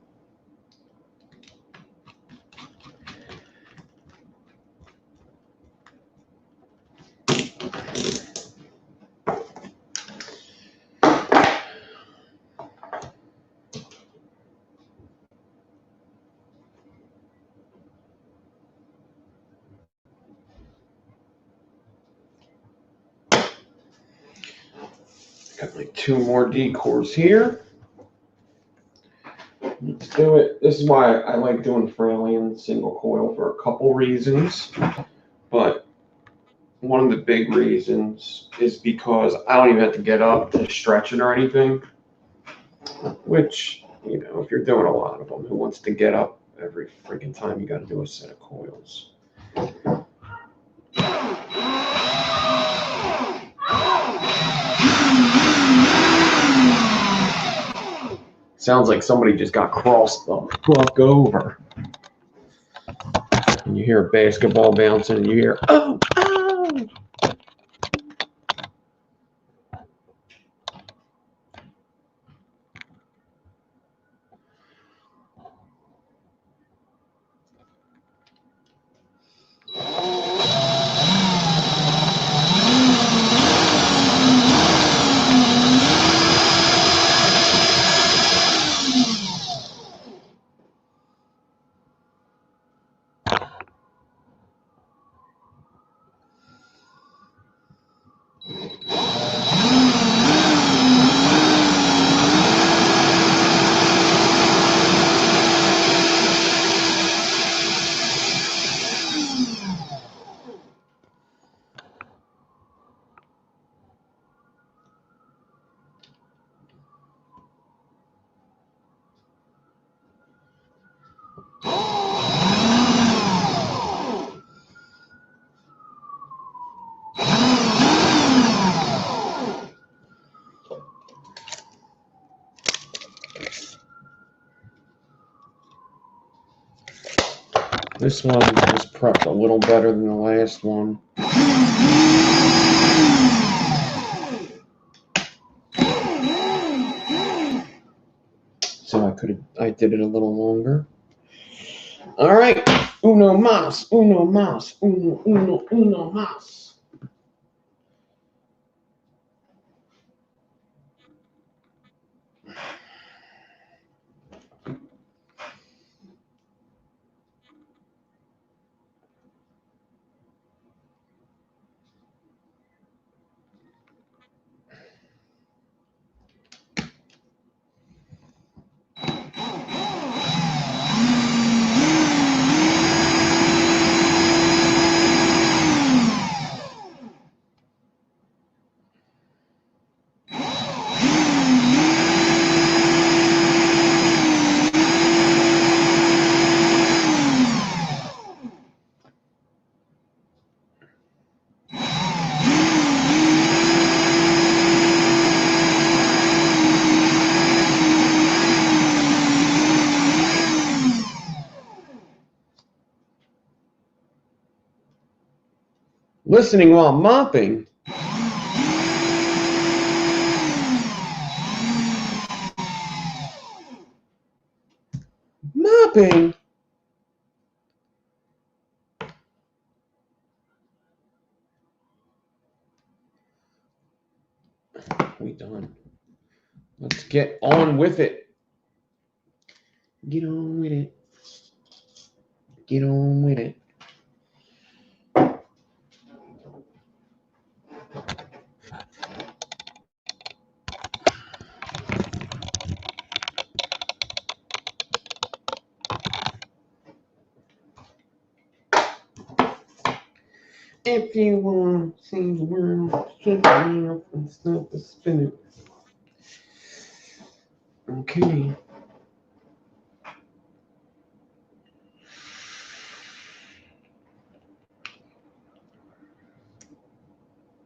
[SPEAKER 1] Got my 2 more decors here. Let's do it. This is why I like doing Fralien single coil for a couple reasons. But one of the big reasons is because I don't even have to get up to stretch it or anything. Which, you know, if you're doing a lot of them, who wants to get up every freaking time you got to do a set of coils? Sounds like somebody just got crossed the fuck over. And you hear a basketball bouncing and you hear, oh, oh. This one was prepped a little better than the last one. So I did it a little longer. All right, uno mas, uno mas, uno mas. Listening while mopping. Mopping. We done. Let's get on with it. Get on with it. Get on with it. If you want to see the world, shake it up and start to spin it. Okay.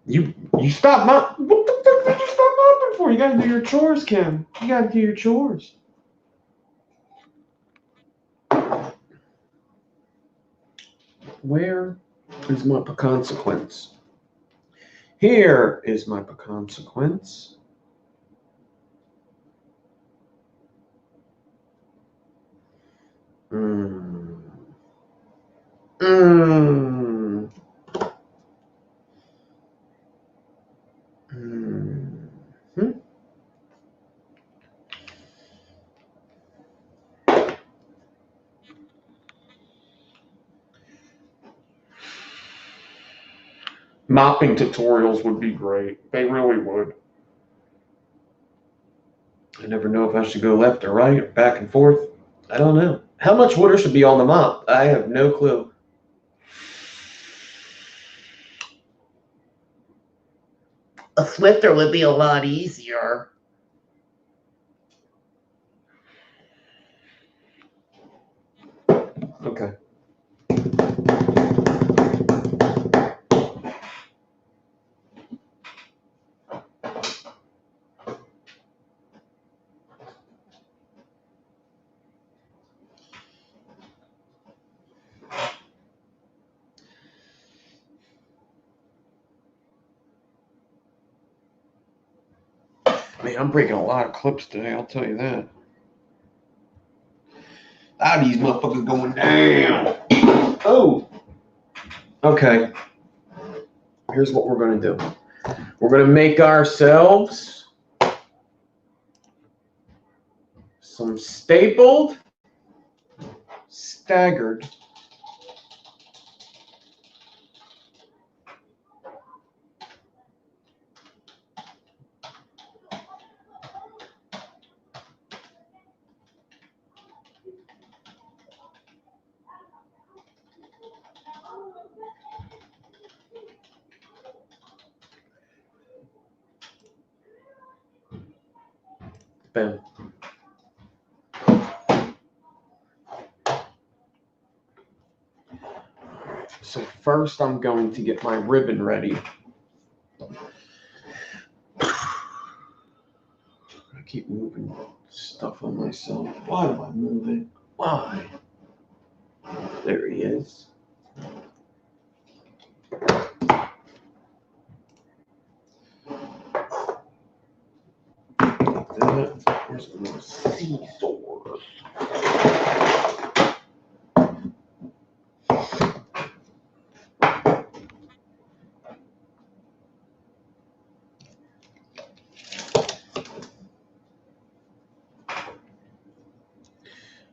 [SPEAKER 1] You stop mopping. What the fuck did you stop mopping for? You gotta do your chores, Kim. You gotta do your chores. Where is my consequence? Here is my consequence. Mopping tutorials would be great. They really would. I never know if I should go left or right or back and forth. I don't know. How much water should be on the mop? I have no clue. A Swifter would be a lot easier. Okay. Man, I'm breaking a lot of clips today, I'll tell you that. A lot of these motherfuckers going down. Oh! Okay. Here's what we're going to do. We're going to make ourselves some stapled, staggered bam. So first I'm going to get my ribbon ready. I keep moving stuff on myself. Why do I move it? Why? There he is. Here's a little scissors.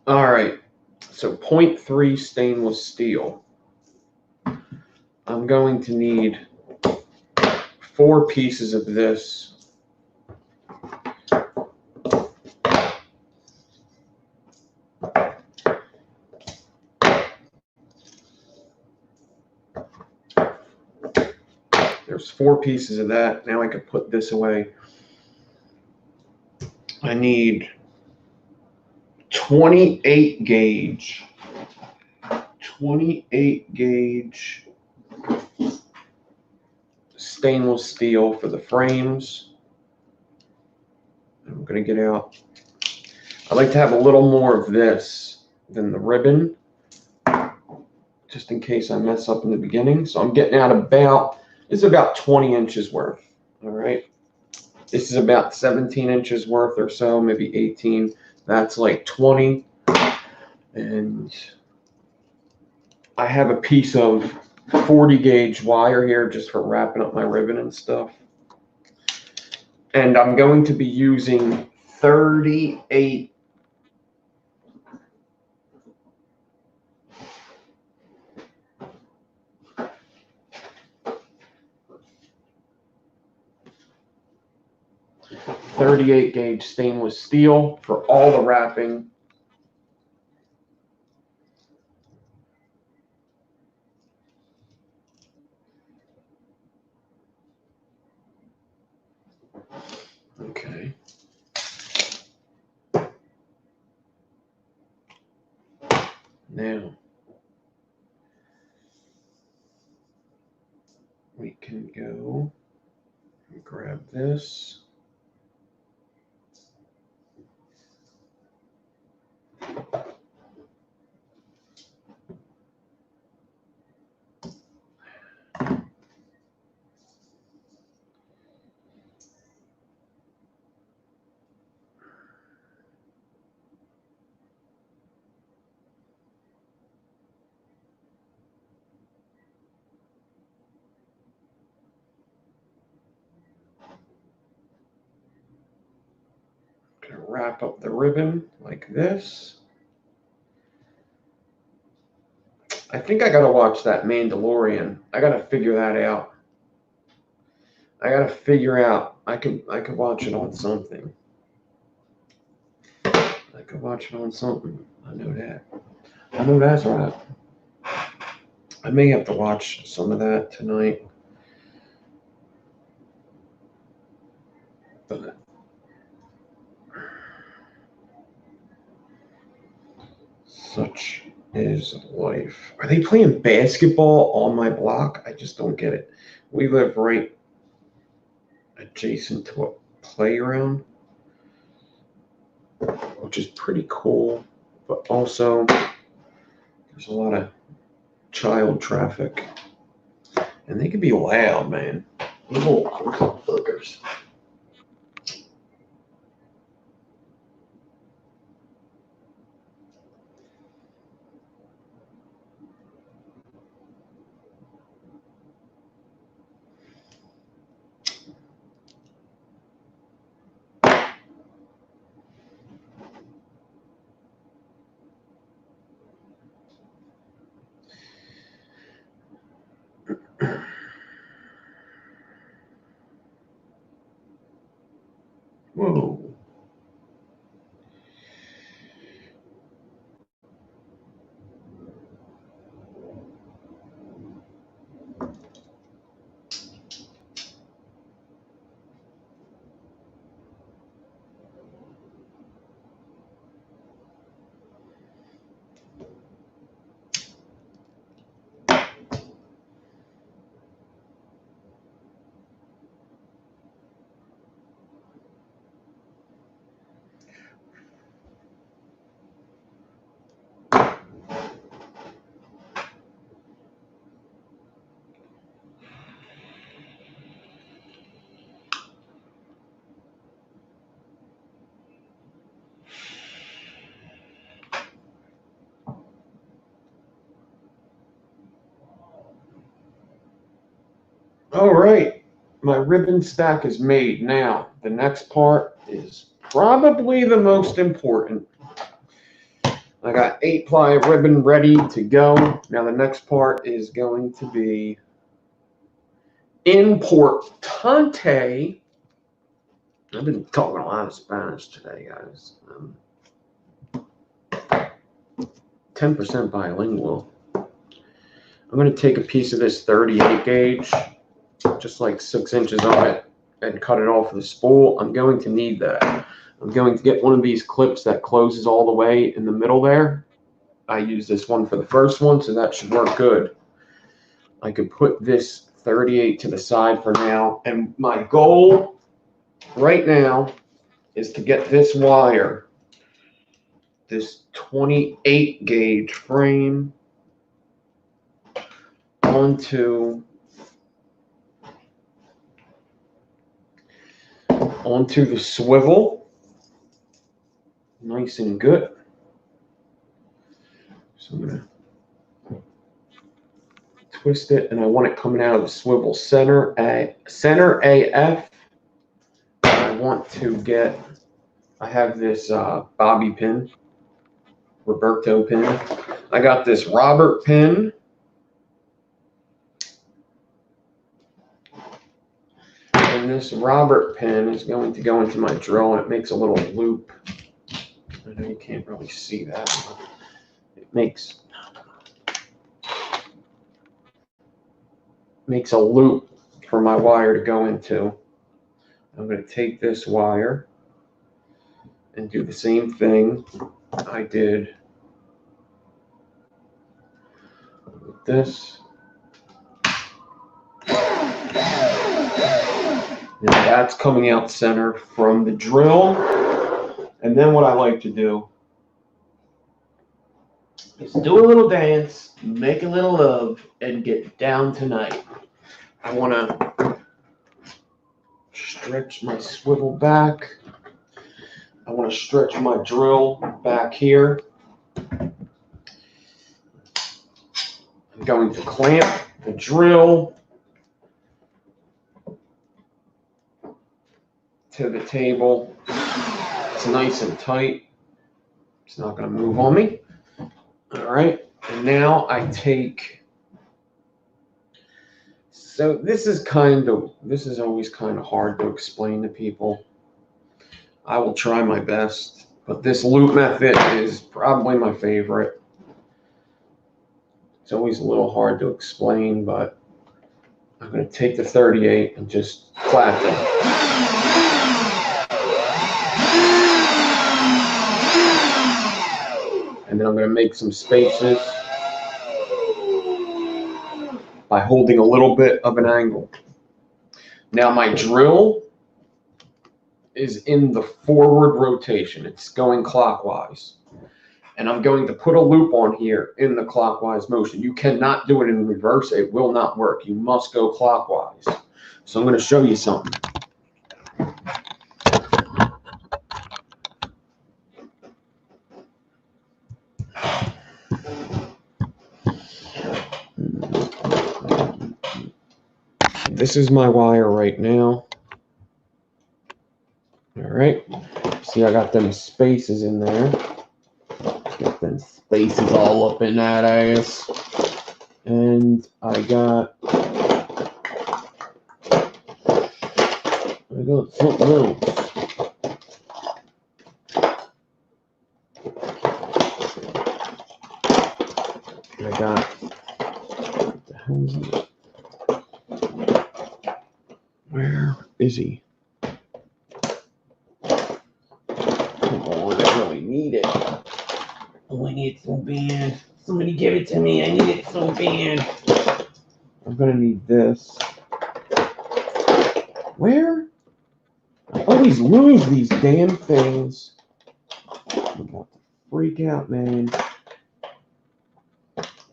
[SPEAKER 1] All right, so 0.3 stainless steel. I'm going to need 4 pieces of this. There's 4 pieces of that. Now I can put this away. I need 28 gauge stainless steel for the frames. I'm going to get out. I like to have a little more of this than the ribbon, just in case I mess up in the beginning. So I'm getting out this is about 20 inches worth. All right. This is about 17 inches worth or so, maybe 18. That's like 20. And I have a piece of 40 gauge wire here just for wrapping up my ribbon and stuff. And I'm going to be using 38 gauge stainless steel for all the wrapping. Okay. Now we can go and grab this. Gonna wrap up the ribbon like this. I think I gotta watch that Mandalorian. I gotta figure that out. I gotta figure out. I could watch it on something. I could watch it on something. I know that. I know that's right. I may have to watch some of that tonight. But such is life. Are they playing basketball on my block? I just don't get it. We live right adjacent to a playground, which is pretty cool, but also there's a lot of child traffic, and they can be loud, man. Little fuckers. Whoa. All right, my ribbon stack is made. Now, the next part is probably the most important. I got 8-ply ribbon ready to go. Now, the next part is going to be importante. I've been talking a lot of Spanish today, guys. 10% bilingual. I'm going to take a piece of this 38 gauge, just like 6 inches on it, and cut it off the spool. I'm going to need that. I'm going to get one of these clips that closes all the way in the middle there. I use this one for the first one, so that should work good. I could put this 38 to the side for now, and my goal right now is to get this wire, this 28 gauge frame, onto the swivel, nice and good. So I'm going to twist it, and I want it coming out of the swivel center AF. I want to get, I have this bobby pin, Roberto pin. I got this Robert pin. And this Robert pin is going to go into my drill, and it makes a little loop. I know you can't really see that, but it makes a loop for my wire to go into. I'm going to take this wire and do the same thing I did with this. Now that's coming out center from the drill. And then what I like to do is do a little dance, make a little love, and get down tonight. I want to stretch my swivel back. I want to stretch my drill back here. I'm going to clamp the drill to the table. It's nice and tight. It's not going to move on me. All right. And now I take, so this is always kind of hard to explain to people. I will try my best, but this loop method is probably my favorite. It's always a little hard to explain, but I'm going to take the 38 and just clap it. And then I'm going to make some spaces by holding a little bit of an angle. Now my drill is in the forward rotation. It's going clockwise. And I'm going to put a loop on here in the clockwise motion. You cannot do it in reverse. It will not work. You must go clockwise. So I'm going to show you something. This is my wire right now. All right. See, I got them spaces in there. Got them spaces all up in that ass. And I got something else. hell is he? Where is he? Come on, I really need it. Oh, I need it so bad. Somebody give it to me. I need it so bad. I'm gonna need this. Where? I always lose these damn things. I'm about to freak out, man.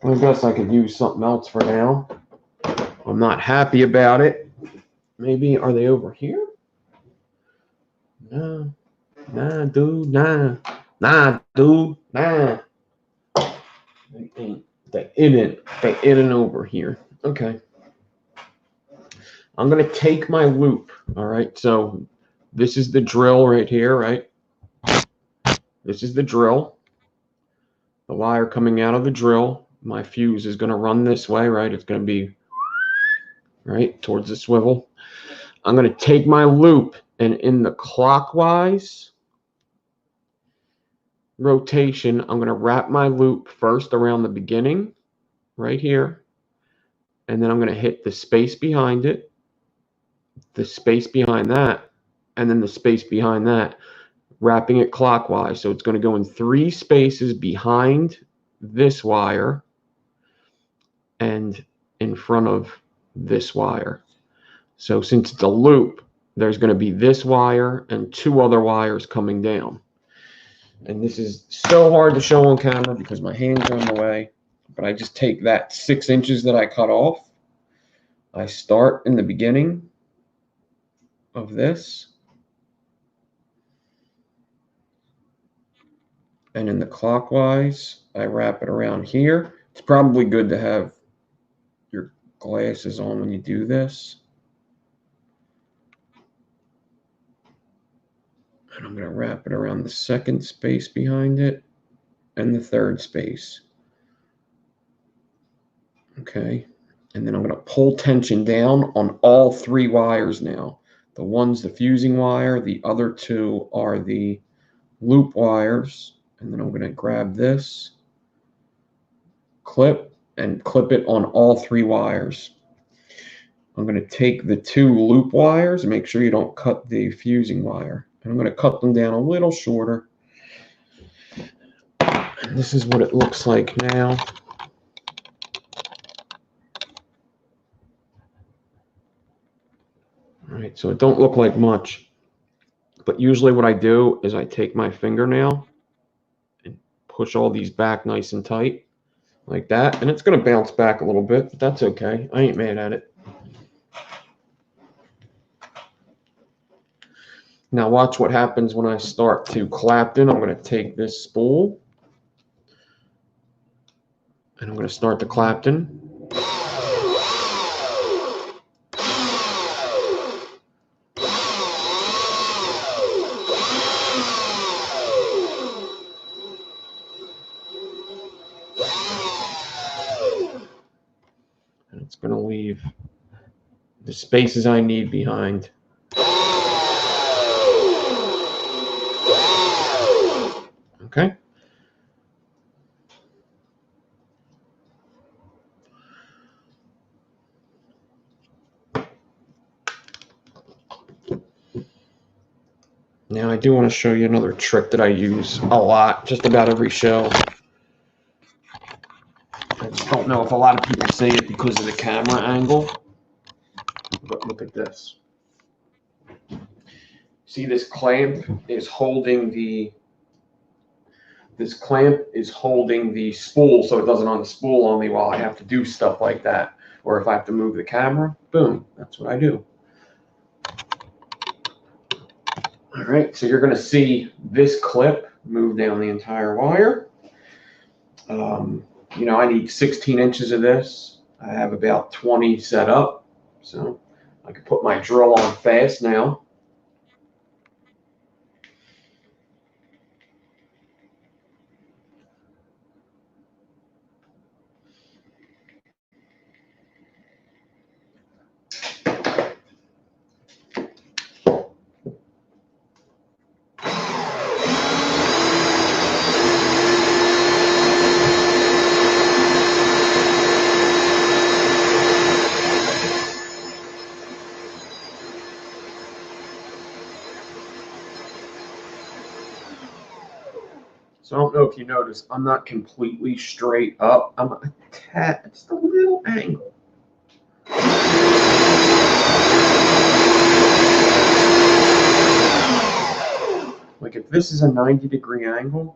[SPEAKER 1] I guess I could use something else for now. I'm not happy about it. Maybe, are they over here? No. Nah, dude, nah. Nah, dude, nah. They ain't over here. Okay. I'm going to take my loop. All right. So this is the drill right here, right? This is the drill. The wire coming out of the drill. My fuse is going to run this way, right? It's going to be right towards the swivel. I'm going to take my loop, and in the clockwise rotation, I'm going to wrap my loop first around the beginning right here, and then I'm going to hit the space behind it, the space behind that, and then the space behind that, wrapping it clockwise. So it's going to go in 3 spaces behind this wire and in front of this wire. So since it's a loop, there's going to be this wire and 2 other wires coming down. And this is so hard to show on camera because my hands are in the way. But I just take that 6 inches that I cut off. I start in the beginning of this. And in the clockwise, I wrap it around here. It's probably good to have your glasses on when you do this. And I'm going to wrap it around the 2nd space behind it and the 3rd space. Okay. And then I'm going to pull tension down on all 3 wires now. The one's the fusing wire. The other 2 are the loop wires. And then I'm going to grab this clip and clip it on all 3 wires. I'm going to take the 2 loop wires and make sure you don't cut the fusing wire. And I'm going to cut them down a little shorter. And this is what it looks like now. All right, so it don't look like much. But usually what I do is I take my fingernail and push all these back nice and tight like that. And it's going to bounce back a little bit, but that's okay. I ain't mad at it. Now watch what happens when I start to Clapton. I'm going to take this spool and I'm going to start the Clapton. And it's going to leave the spaces I need behind. Okay. Now I do want to show you another trick that I use a lot, just about every show. I just don't know if a lot of people say it because of the camera angle, but look at this. See, this clamp is holding the spool so it doesn't unspool on me while I have to do stuff like that. Or if I have to move the camera, boom, that's what I do. All right, so you're going to see this clip move down the entire wire. You know, I need 16 inches of this. I have about 20 set up, so I can put my drill on fast now. So I don't know if you notice, I'm not completely straight up. I'm a tad, just a little angle. Like if this is a 90-degree angle,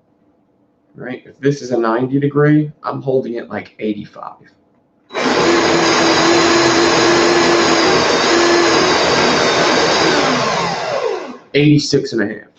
[SPEAKER 1] right? If this is a 90-degree, I'm holding it like 85. 86.5.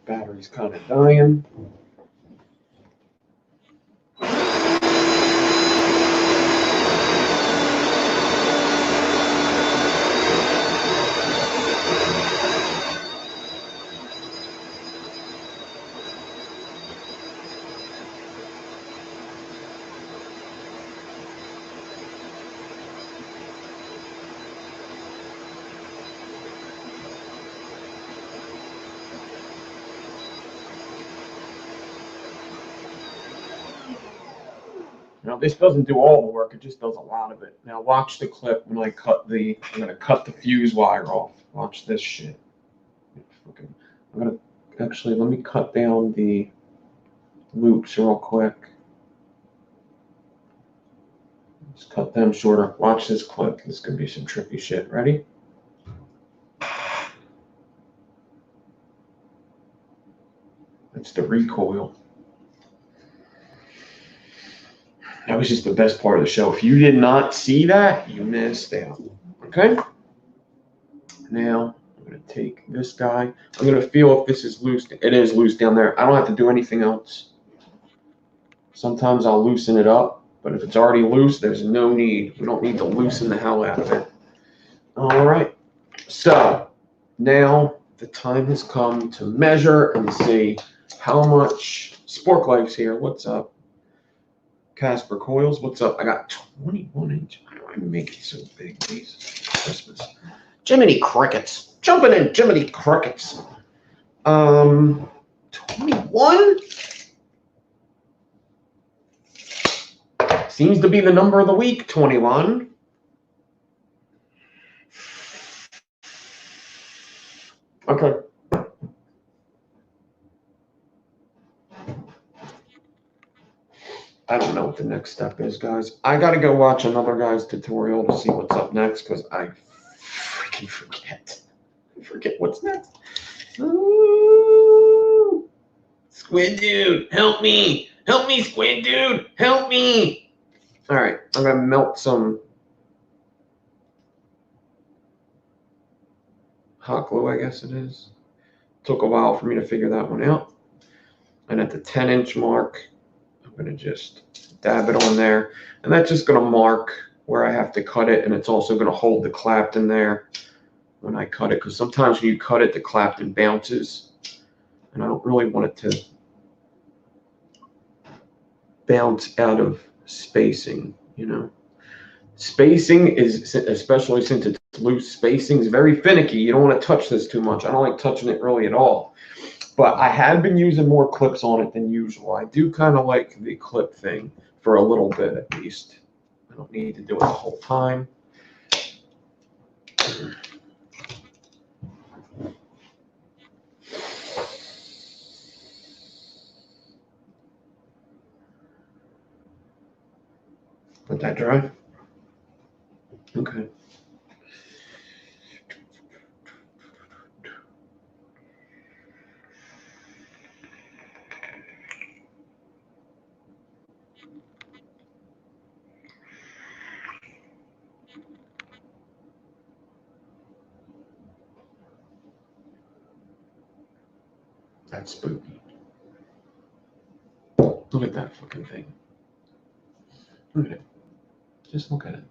[SPEAKER 1] Battery's kind of dying. Now this doesn't do all the work, it just does a lot of it. Now watch the clip when I'm gonna cut the fuse wire off. Watch this shit. Okay. I'm gonna, actually, let me cut down the loops real quick. Just cut them shorter. Watch this clip. This could be some trippy shit. Ready? That's the recoil. That was just the best part of the show. If you did not see that, you missed out. Okay? Now, I'm going to take this guy. I'm going to feel if this is loose. It is loose down there. I don't have to do anything else. Sometimes I'll loosen it up, but if it's already loose, there's no need. We don't need to loosen the hell out of it. All right. So, now the time has come to measure and see how much Spork Life's here. What's up? Casper Coils, what's up? I got 21 inch. Why do I make it so big? Jesus, Christmas. Jiminy Crickets. Jumping in, Jiminy Crickets. 21? Seems to be the number of the week, 21. Okay. I don't know what the next step is, guys. I got to go watch another guy's tutorial to see what's up next because I freaking forget. I forget what's next. Ooh. Squid Dude, help me. Help me, Squid Dude. Help me. All right, I'm going to melt some hot glue, I guess it is. Took a while for me to figure that one out. And at the 10-inch mark, I'm going to just dab it on there. And that's just going to mark where I have to cut it. And it's also going to hold the Clapton there when I cut it. Because sometimes when you cut it, the Clapton bounces. And I don't really want it to bounce out of spacing, you know. Spacing is, especially since it's loose, spacing is very finicky. You don't want to touch this too much. I don't like touching it really at all. But I have been using more clips on it than usual. I do kind of like the clip thing for a little bit at least. I don't need to do it the whole time. Let that dry. Okay. That's spooky. Look at that fucking thing. Look at it. Just look at it.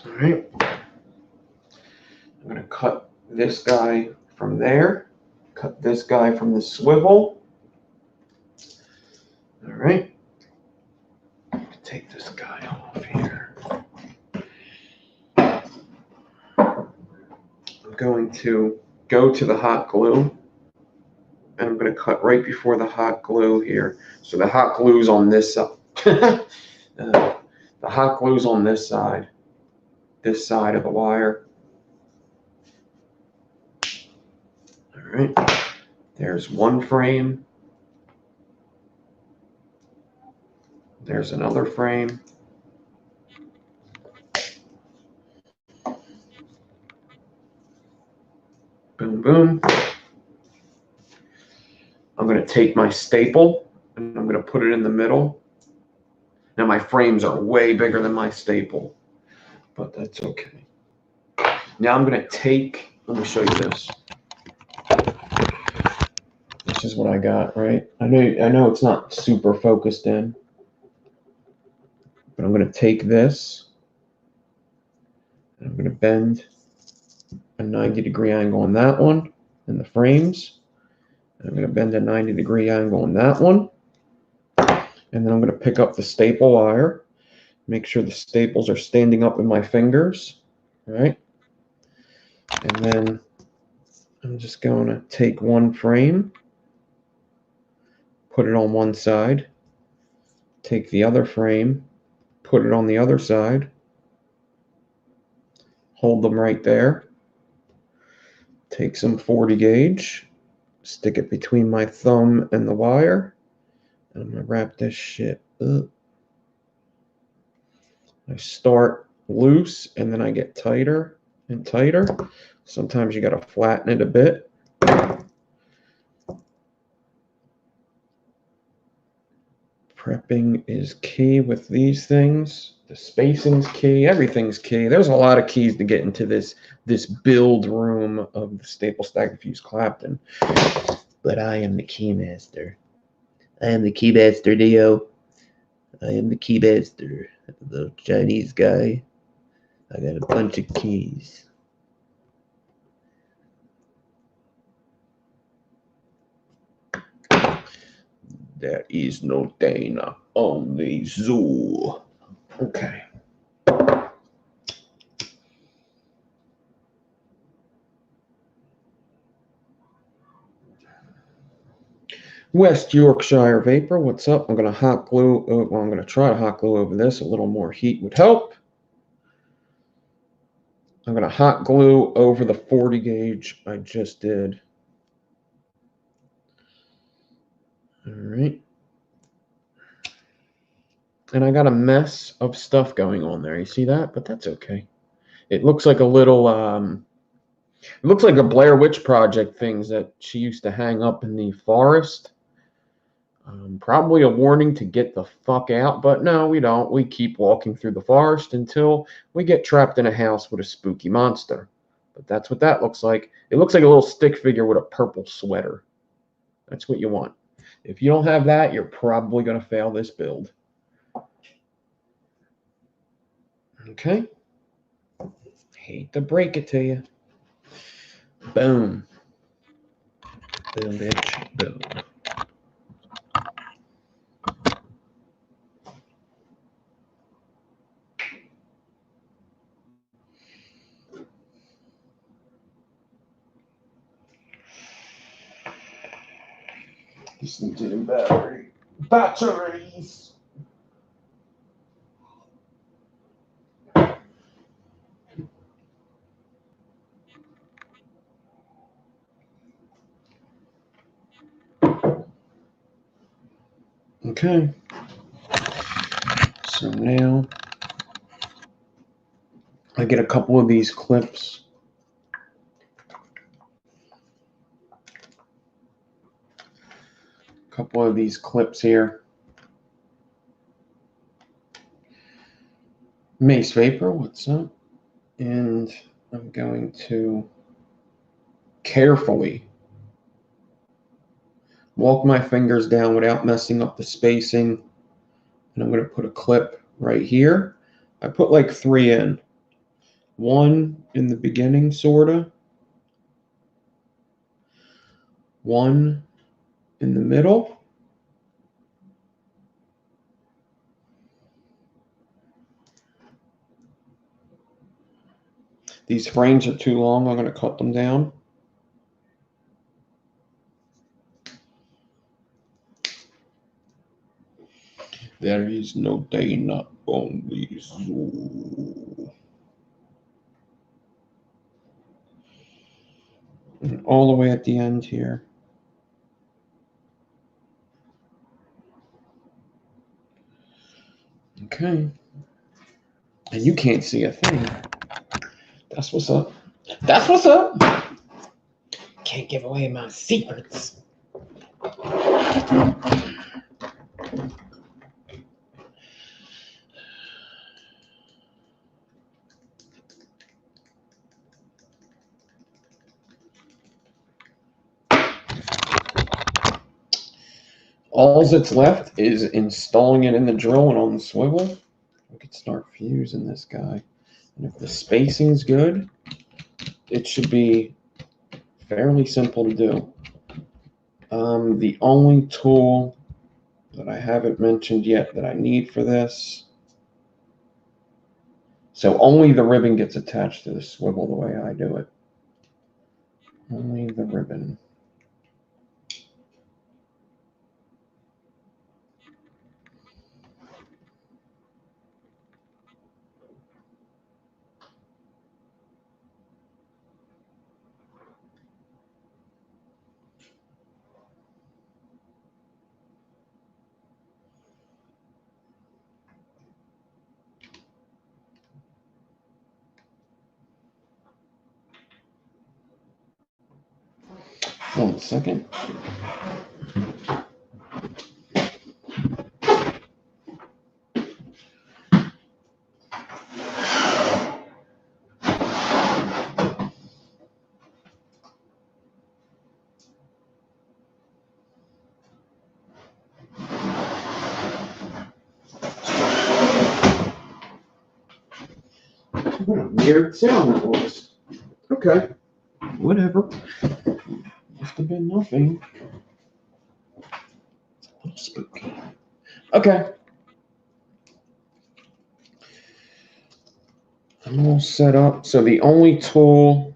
[SPEAKER 1] All right. I'm going to cut this guy from there. Cut this guy from the swivel. All right. Take this guy off here. I'm going to go to the hot glue. And I'm going to cut right before the hot glue here. So the hot glue's on this side. The hot glue's on this side of the wire. All right, there's one frame. There's another frame. Boom, boom. I'm going to take my staple and I'm going to put it in the middle. Now my frames are way bigger than my staple, but that's okay. Now I'm going to take, let me show you this. This is what I got, right? I know it's not super focused in, but I'm going to take this and I'm going to bend a 90-degree angle on that one in the frames. And I'm going to bend a 90-degree angle on that one. And then I'm going to pick up the staple wire, make sure the staples are standing up in my fingers, right? And then I'm just going to take one frame, put it on one side, take the other frame, put it on the other side, hold them right there, take some 40 gauge, stick it between my thumb and the wire, and I'm going to wrap this shit up. I start loose and then I get tighter and tighter. Sometimes you got to flatten it a bit. Prepping is key with these things. The spacing's key. Everything's key. There's a lot of keys to get into this build room of the staple stack fuse Clapton. But I am the key master. I am the key master, Dio. I am the key master. The Chinese guy. I got a bunch of keys. There is no Dana, only Zoo. Okay. West Yorkshire Vapor, what's up? I'm going to hot glue, well, I'm going to try to hot glue over this. A little more heat would help. I'm going to hot glue over the 40 gauge I just did. All right. And I got a mess of stuff going on there. You see that? But that's okay. It looks like a little, it looks like the Blair Witch Project things that she used to hang up in the forest. Probably a warning to get the fuck out, but no, we don't. We keep walking through the forest until we get trapped in a house with a spooky monster. But that's what that looks like. It looks like a little stick figure with a purple sweater. That's what you want. If you don't have that, you're probably going to fail this build. Okay. Hate to break it to you. Boom. Boom, bitch. Boom. Just need to do battery. Batteries. Okay. So now I get a couple of these clips. couple of these clips here. Mace Vapor, what's up? And I'm going to carefully walk my fingers down without messing up the spacing. And I'm going to put a clip right here. I put like 3 in. 1 in the beginning, sorta. 1 in the middle. These frames are too long. I'm going to cut them down. There is no Dana on this zoo. And all the way at the end here. Okay. And you can't see a thing. That's what's up. That's what's up. Can't give away my secrets. All that's left is installing it in the drill and on the swivel. We could start fusing this guy. And if the spacing's good, it should be fairly simple to do. The only tool that I haven't mentioned yet that I need for this, so only the ribbon gets attached to the swivel the way I do it. Only the ribbon. One second. What a weird sound that was. Okay. Whatever. Must have been nothing. It's a little spooky. Okay. I'm all set up. So the only tool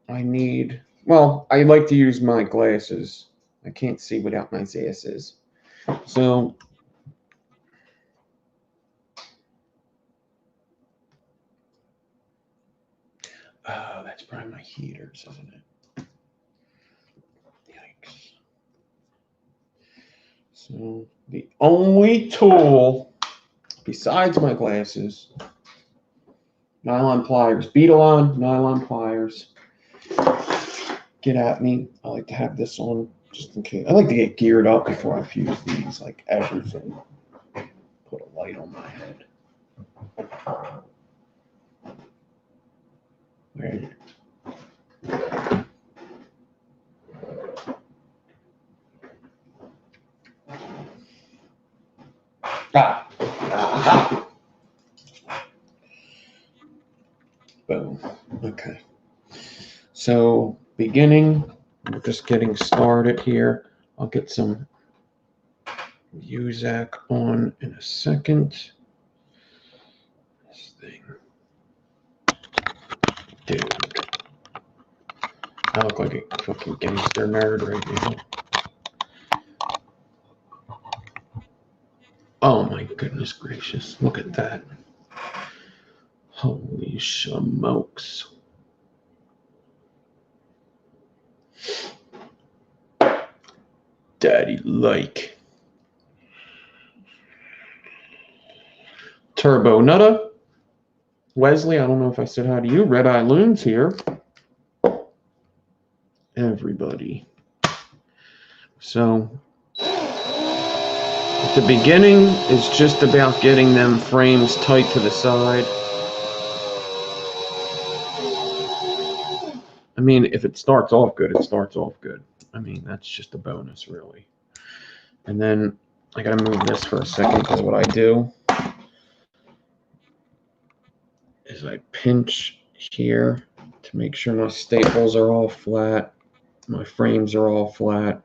[SPEAKER 1] I need, well, I like to use my glasses. I can't see without my glasses. So oh, that's probably my heaters, isn't it? Yikes. So the only tool besides my glasses, nylon pliers, beetle on, nylon pliers. Get at me. I like to have this on just in case. I like to get geared up before I fuse these, like everything. Put a light on my head. Right. Ah. Boom. Okay. So beginning, we're just getting started here. I'll get some UZAC on in a second. This thing. Dude. I look like a fucking gangster nerd right now. Oh my goodness gracious. Look at that. Holy smokes. Daddy like. Turbo Nutta. Wesley, I don't know if I said hi to you. Red Eye Loon's here. Everybody. So The beginning is just about getting them frames tight to the side. I mean, if it starts off good, it starts off good. I mean, that's just a bonus, really. And then I gotta move this for a second, because what I do is I pinch here to make sure my staples are all flat, my frames are all flat.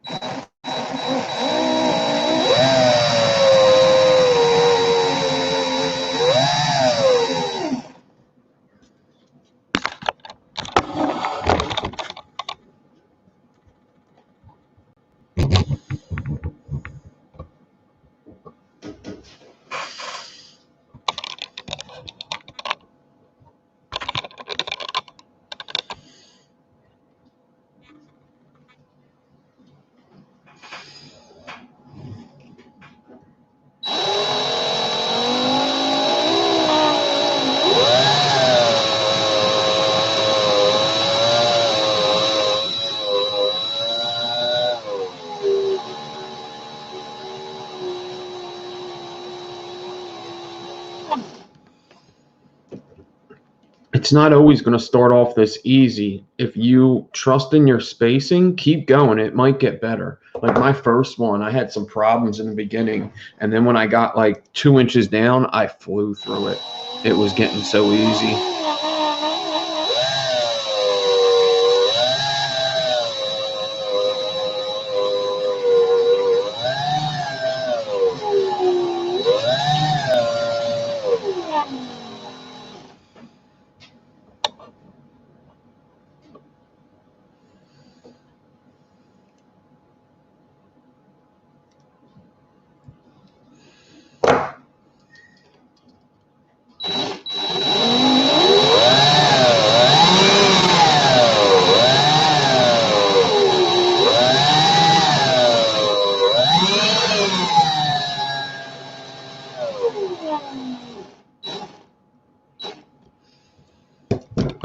[SPEAKER 1] It's not always going to start off this easy. If you trust in your spacing, keep going. It might get better. Like my first one, I had some problems in the beginning. And then when I got like 2 inches down, I flew through it. It was getting so easy.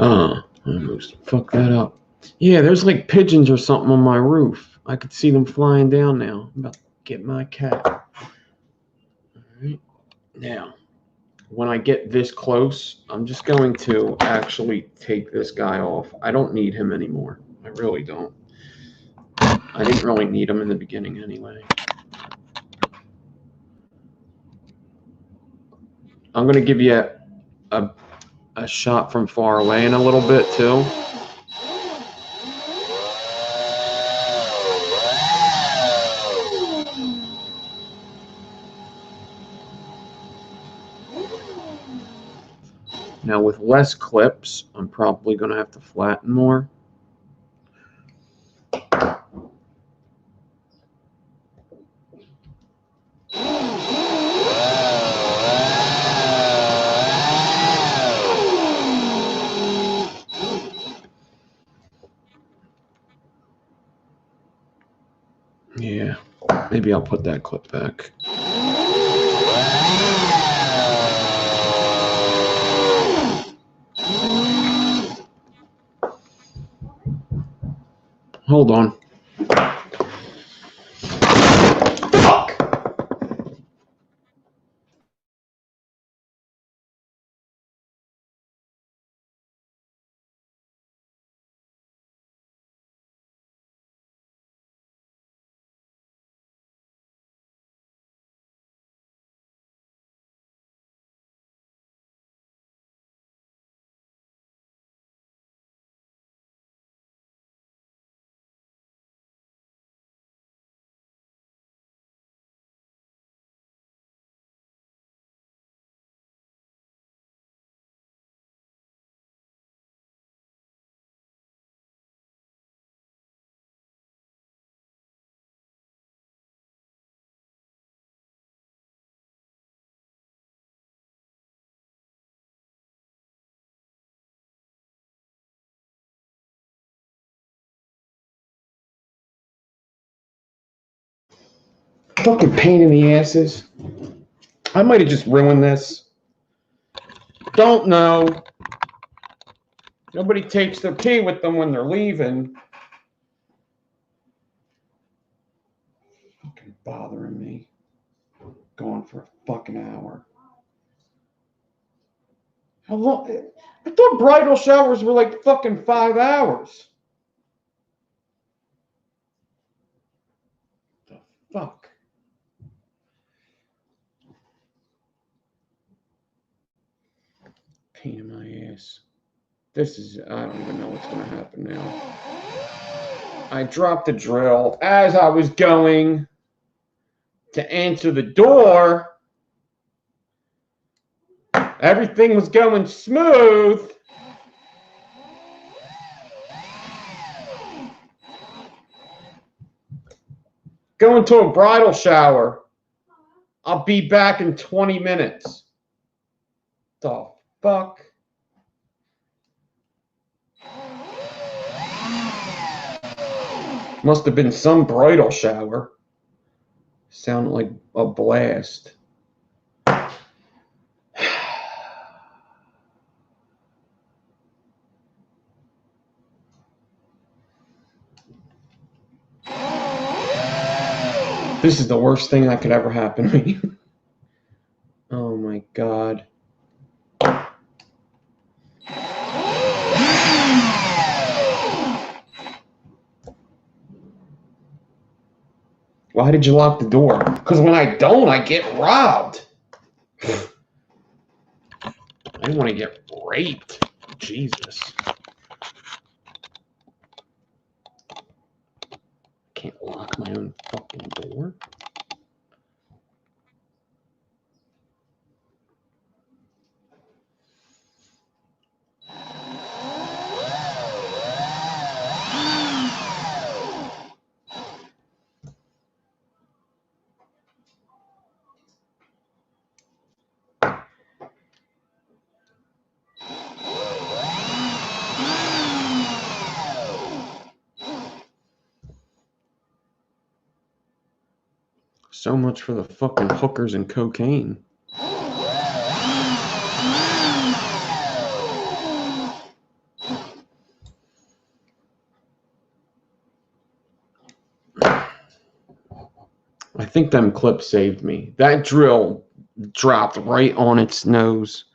[SPEAKER 1] I almost fucked that up. Yeah, there's like pigeons or something on my roof. I could see them flying down now. I'm about to get my cat. All right. Now, when I get this close, I'm just going to actually take this guy off. I don't need him anymore. I really don't. I didn't really need him in the beginning anyway. I'm going to give you a shot from far away in a little bit too. Now with less clips, I'm probably going to have to flatten more. Yeah, maybe I'll put that clip back. Hold on. Fuck. Fucking pain in the asses. I might have just ruined this. Don't know. Nobody takes their pee with them when they're leaving. Fucking bothering me. Going for a fucking hour. How long? I thought bridal showers were like fucking 5 hours. The fuck? Pain in my ass. This is, I don't even know what's going to happen now. I dropped the drill as I was going to answer the door. Everything was going smooth. Going to a bridal shower. I'll be back in 20 minutes. The fuck? Must have been some bridal shower. Sounded like a blast. This is the worst thing that could ever happen to me. Oh my God. Why did you lock the door? Because when I don't, I get robbed. I didn't want to get raped. Jesus. Can't lock my own fucking door. So much for the fucking hookers and cocaine. I think them clips saved me. That drill dropped right on its nose.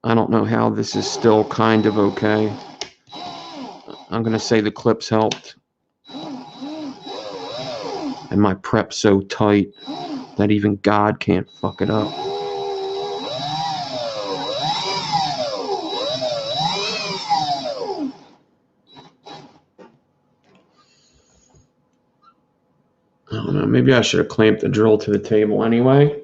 [SPEAKER 1] I don't know how this is still kind of okay. I'm going to say the clips helped. And my prep's so tight that even God can't fuck it up. I don't know. Maybe I should have clamped the drill to the table anyway.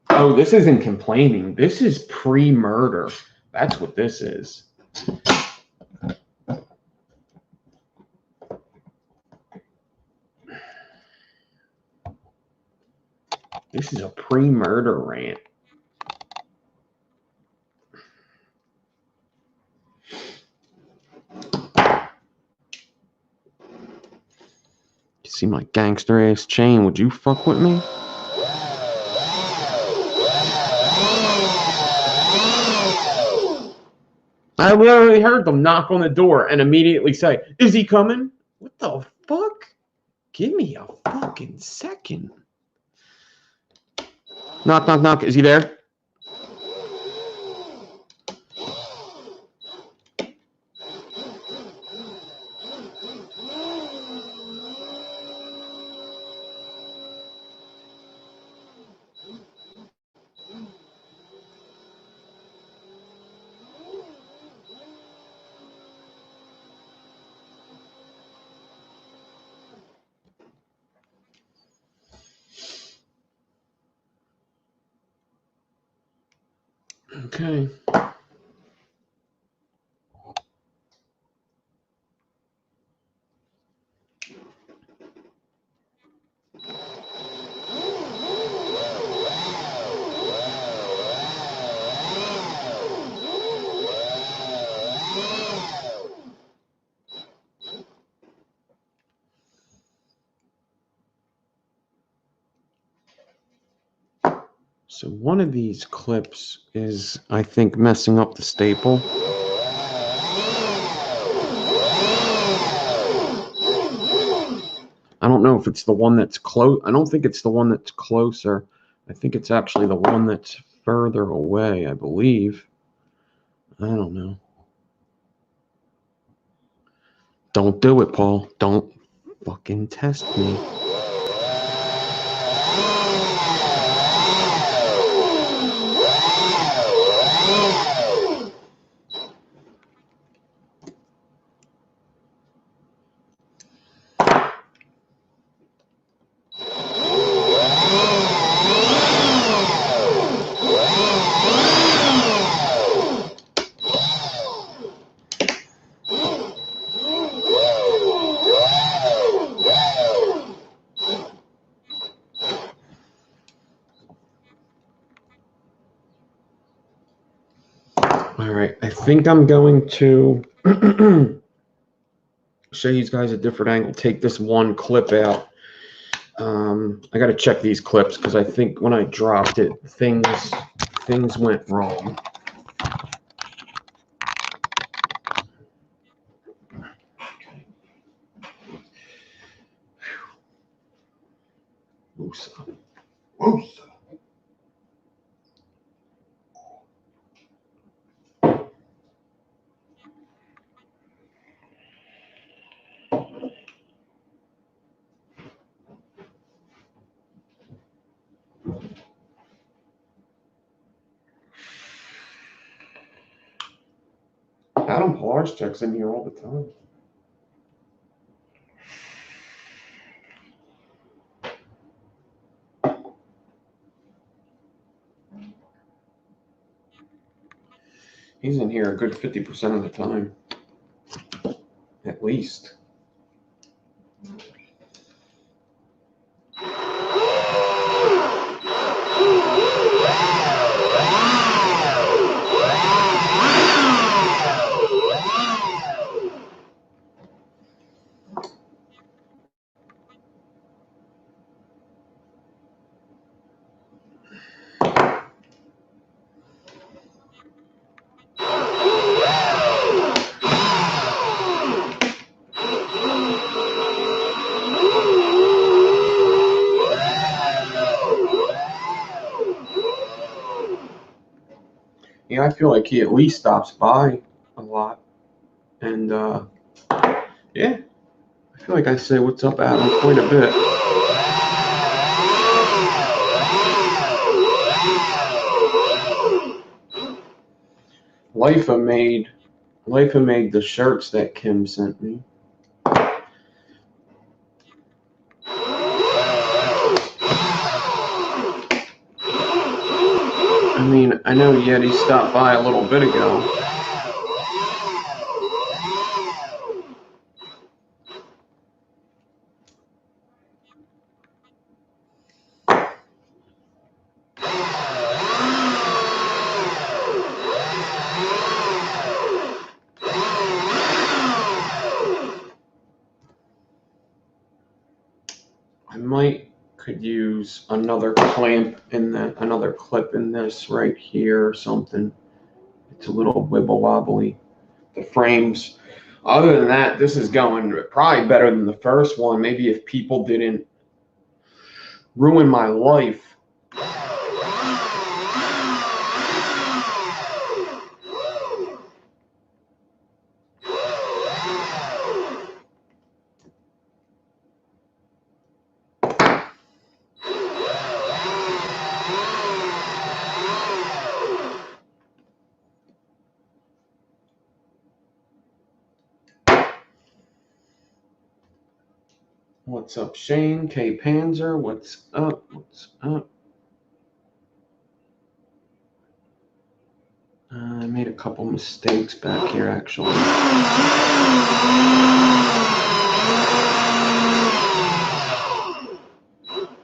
[SPEAKER 1] Oh, this isn't complaining. This is pre-murder. That's what this is. This is a pre-murder rant. You see my gangster ass chain? Would you fuck with me? I literally heard them knock on the door and immediately say, "Is he coming?" What the fuck? Give me a fucking second. Knock, knock, knock. Is he there? Okay. So one of these clips is, I think, messing up the staple. I don't know if it's the one that's close. I don't think it's the one that's closer. I think it's actually the one that's further away, I believe. I don't know. Don't do it, Paul. Don't fucking test me. All right, I think I'm going to show you guys a different angle. Take this one clip out. I got to check these clips because I think when I dropped it, things went wrong. Woosa. Woosa. Adam Polaris checks in here all the time. He's in here a good 50% of the time, at least. Yeah, I feel like he at least stops by a lot. And, yeah, I feel like I say what's up, Adam, quite a bit. Lifa made the shirts that Kim sent me. I mean, I know Yeti stopped by a little bit ago. I could use another clamp in that, another clip in this right here or something. It's a little wibble wobbly. The frames. Other than that, this is going probably better than the first one. Maybe if people didn't ruin my life. What's up, Shane? K. Panzer, what's up? What's up? I made a couple mistakes back here, actually.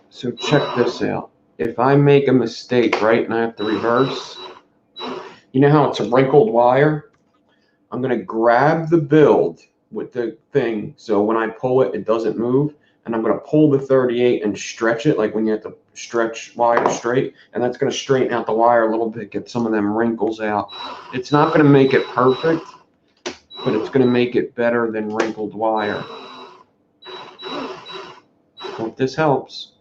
[SPEAKER 1] So check this out. If I make a mistake, right, and I have to reverse, you know how it's a wrinkled wire? I'm going to grab the build with the thing, so when I pull it, it doesn't move. And I'm going to pull the 38 and stretch it, like when you have to stretch wire straight. And that's going to straighten out the wire a little bit, get some of them wrinkles out. It's not going to make it perfect, but it's going to make it better than wrinkled wire. Hope this helps.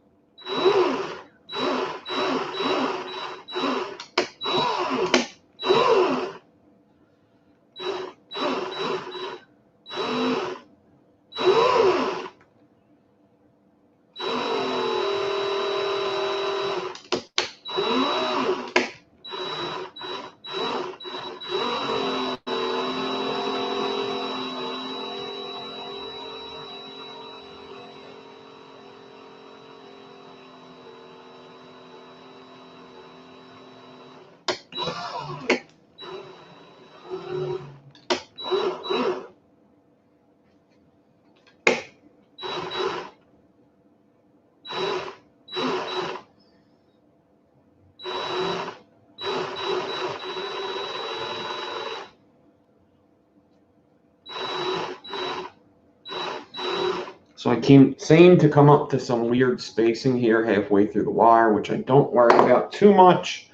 [SPEAKER 1] So I seem to come up to some weird spacing here halfway through the wire, which I don't worry about too much.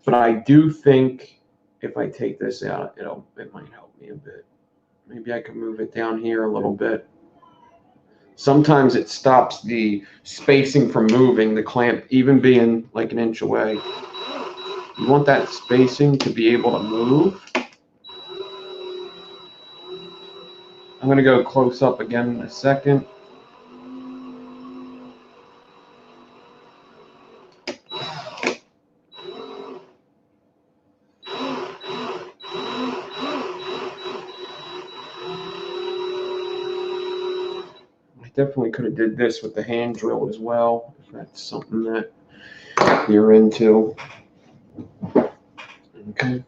[SPEAKER 1] But I do think if I take this out, it might help me a bit. Maybe I can move it down here a little bit. Sometimes it stops the spacing from moving, the clamp even being like an inch away. You want that spacing to be able to move. I'm going to go close up again in a second. Definitely could have did this with the hand drill as well, if that's something that you're into. Okay.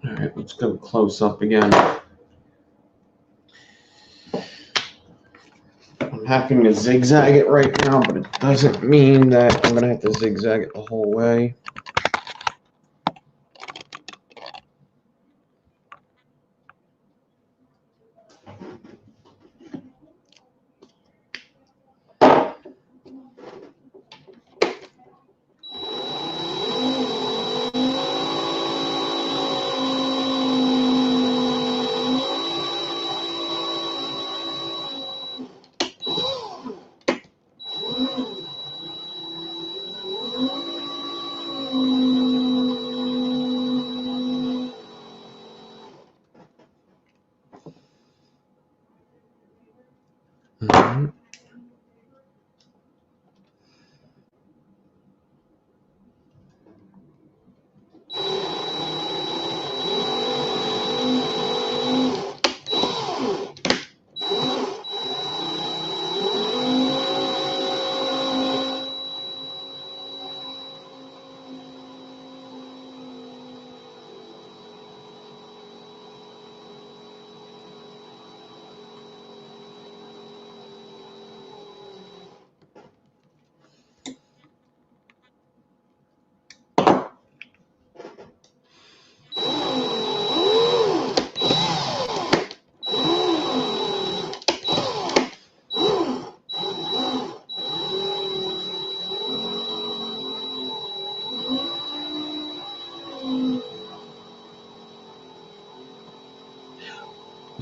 [SPEAKER 1] All right, let's go close up again. I'm having to zigzag it right now, but it doesn't mean that I'm going to have to zigzag it the whole way. Mhm.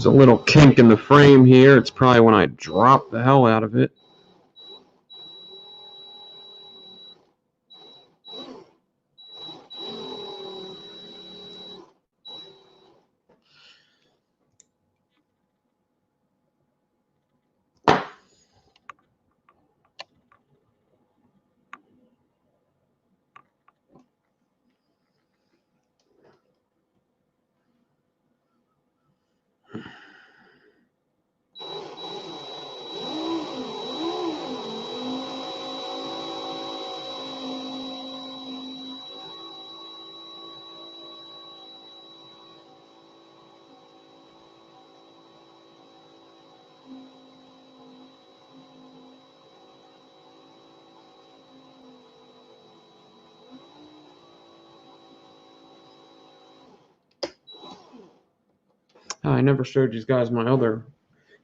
[SPEAKER 1] There's a little kink in the frame here. It's probably when I dropped the hell out of it. I never showed you guys my other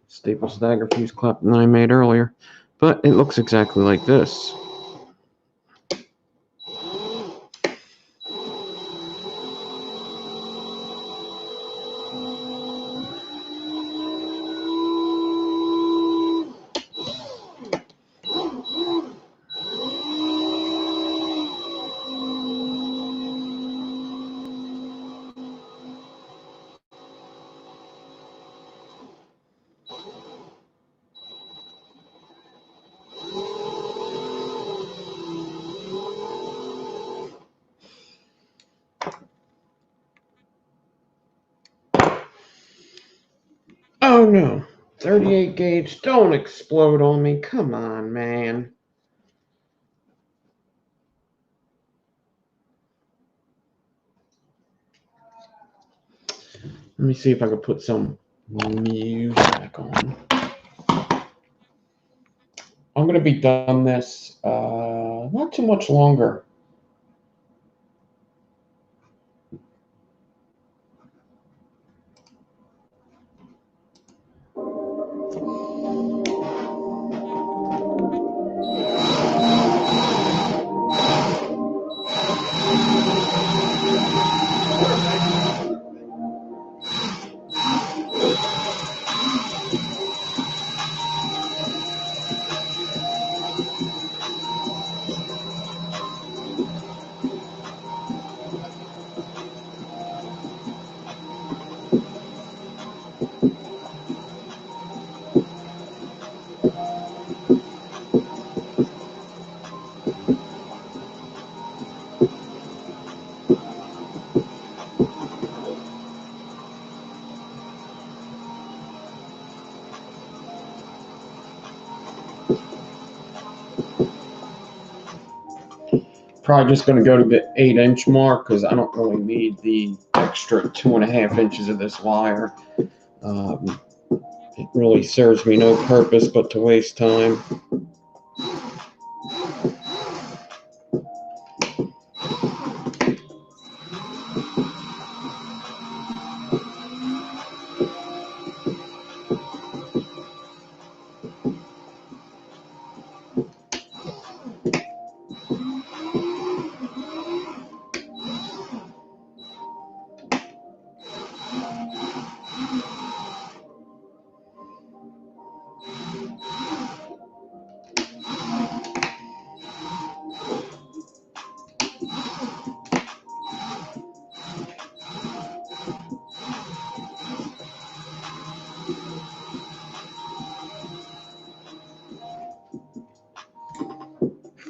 [SPEAKER 1] staple stagger fuse clip that I made earlier, but it looks exactly like this. Oh no, 38 gauge, don't explode on me. Come on, man. Let me see if I can put some music on. I'm going to be done this not too much longer. Probably just going to go to the 8-inch mark because I don't really need the extra 2.5 inches of this wire. It really serves me no purpose but to waste time.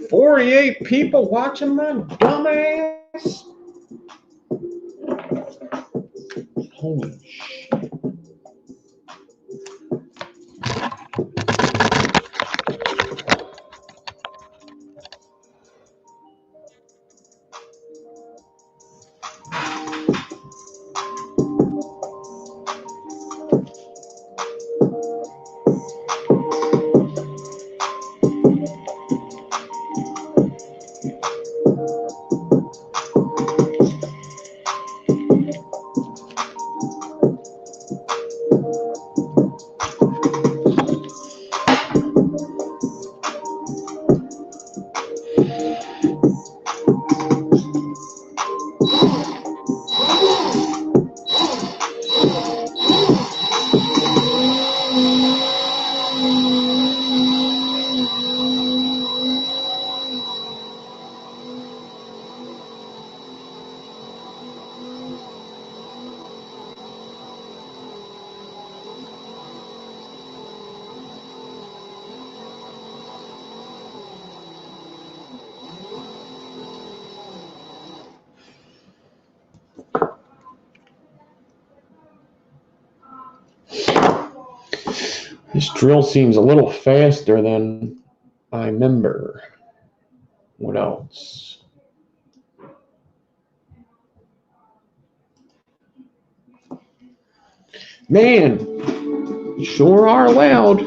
[SPEAKER 1] "48 people watching my dumbass? Holy shit." This drill seems a little faster than I remember. What else? Man, sure are loud.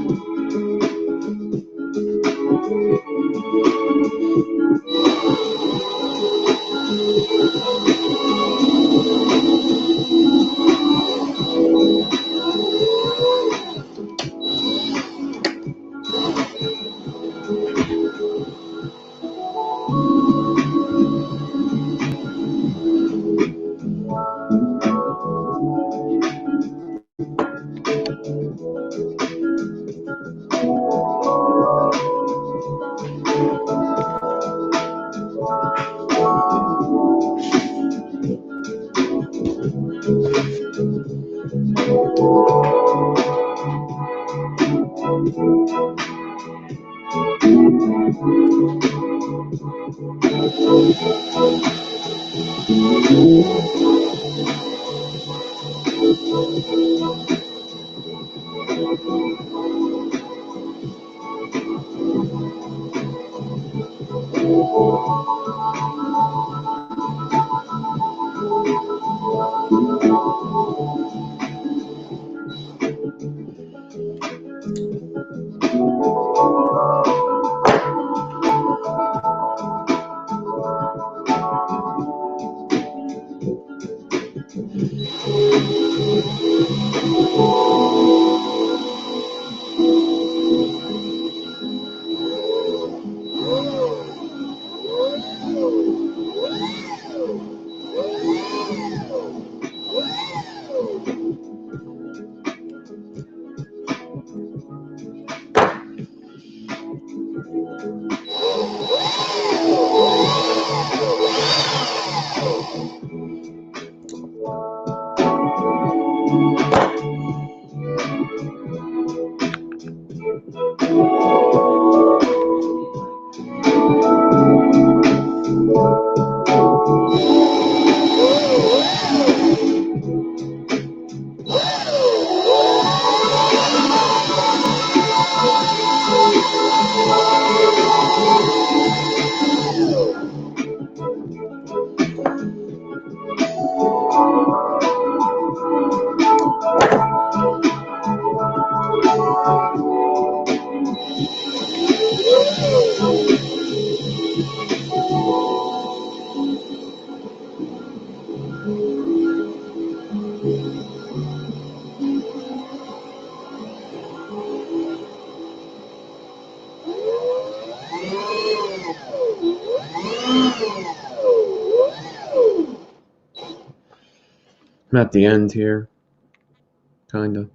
[SPEAKER 1] I'm at the end here, kind of.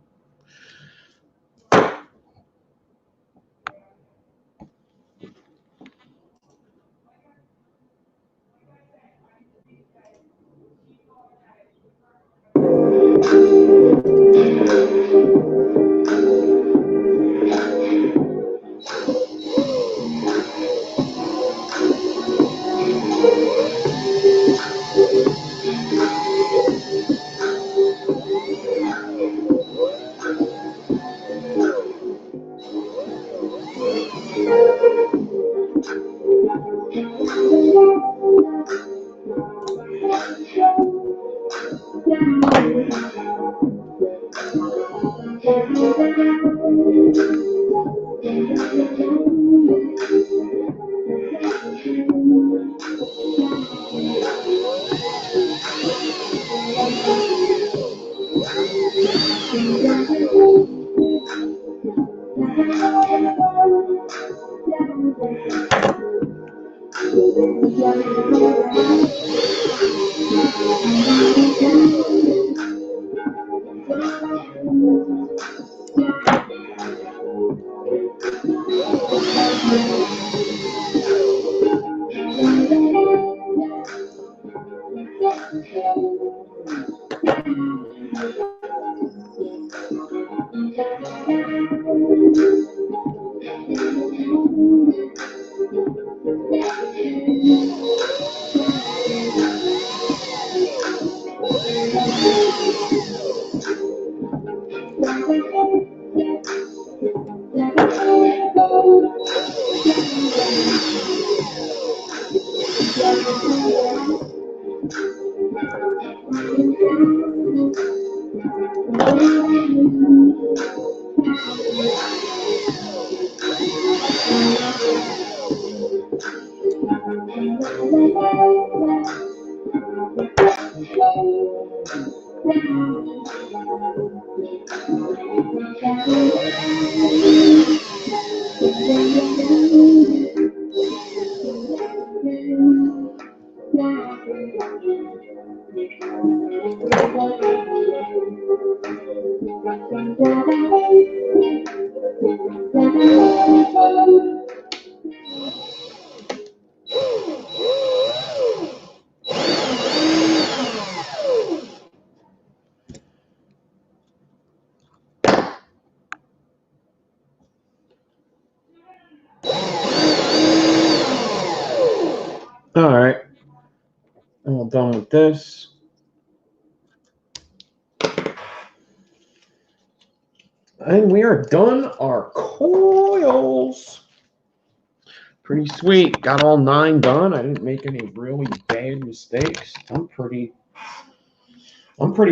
[SPEAKER 1] All right, all done with this. And we are done our coils. Pretty sweet. Got all 9 done. I didn't make any really bad mistakes. I'm pretty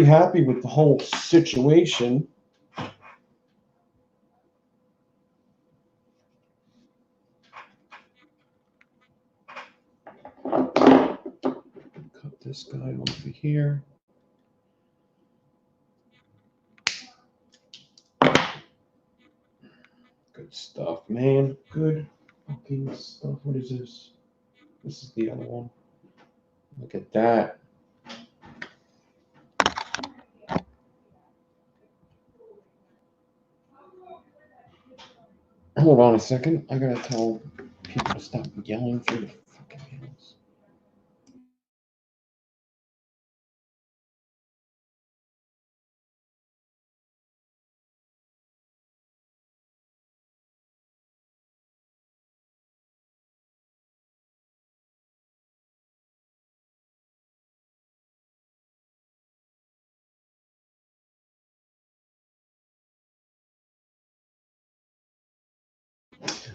[SPEAKER 1] happy with the whole situation. Cut this guy over here. Good stuff, man. Good fucking stuff. What is this? This is the other one. Look at that. Hold on a second. I gotta tell people to stop yelling through the fucking hills.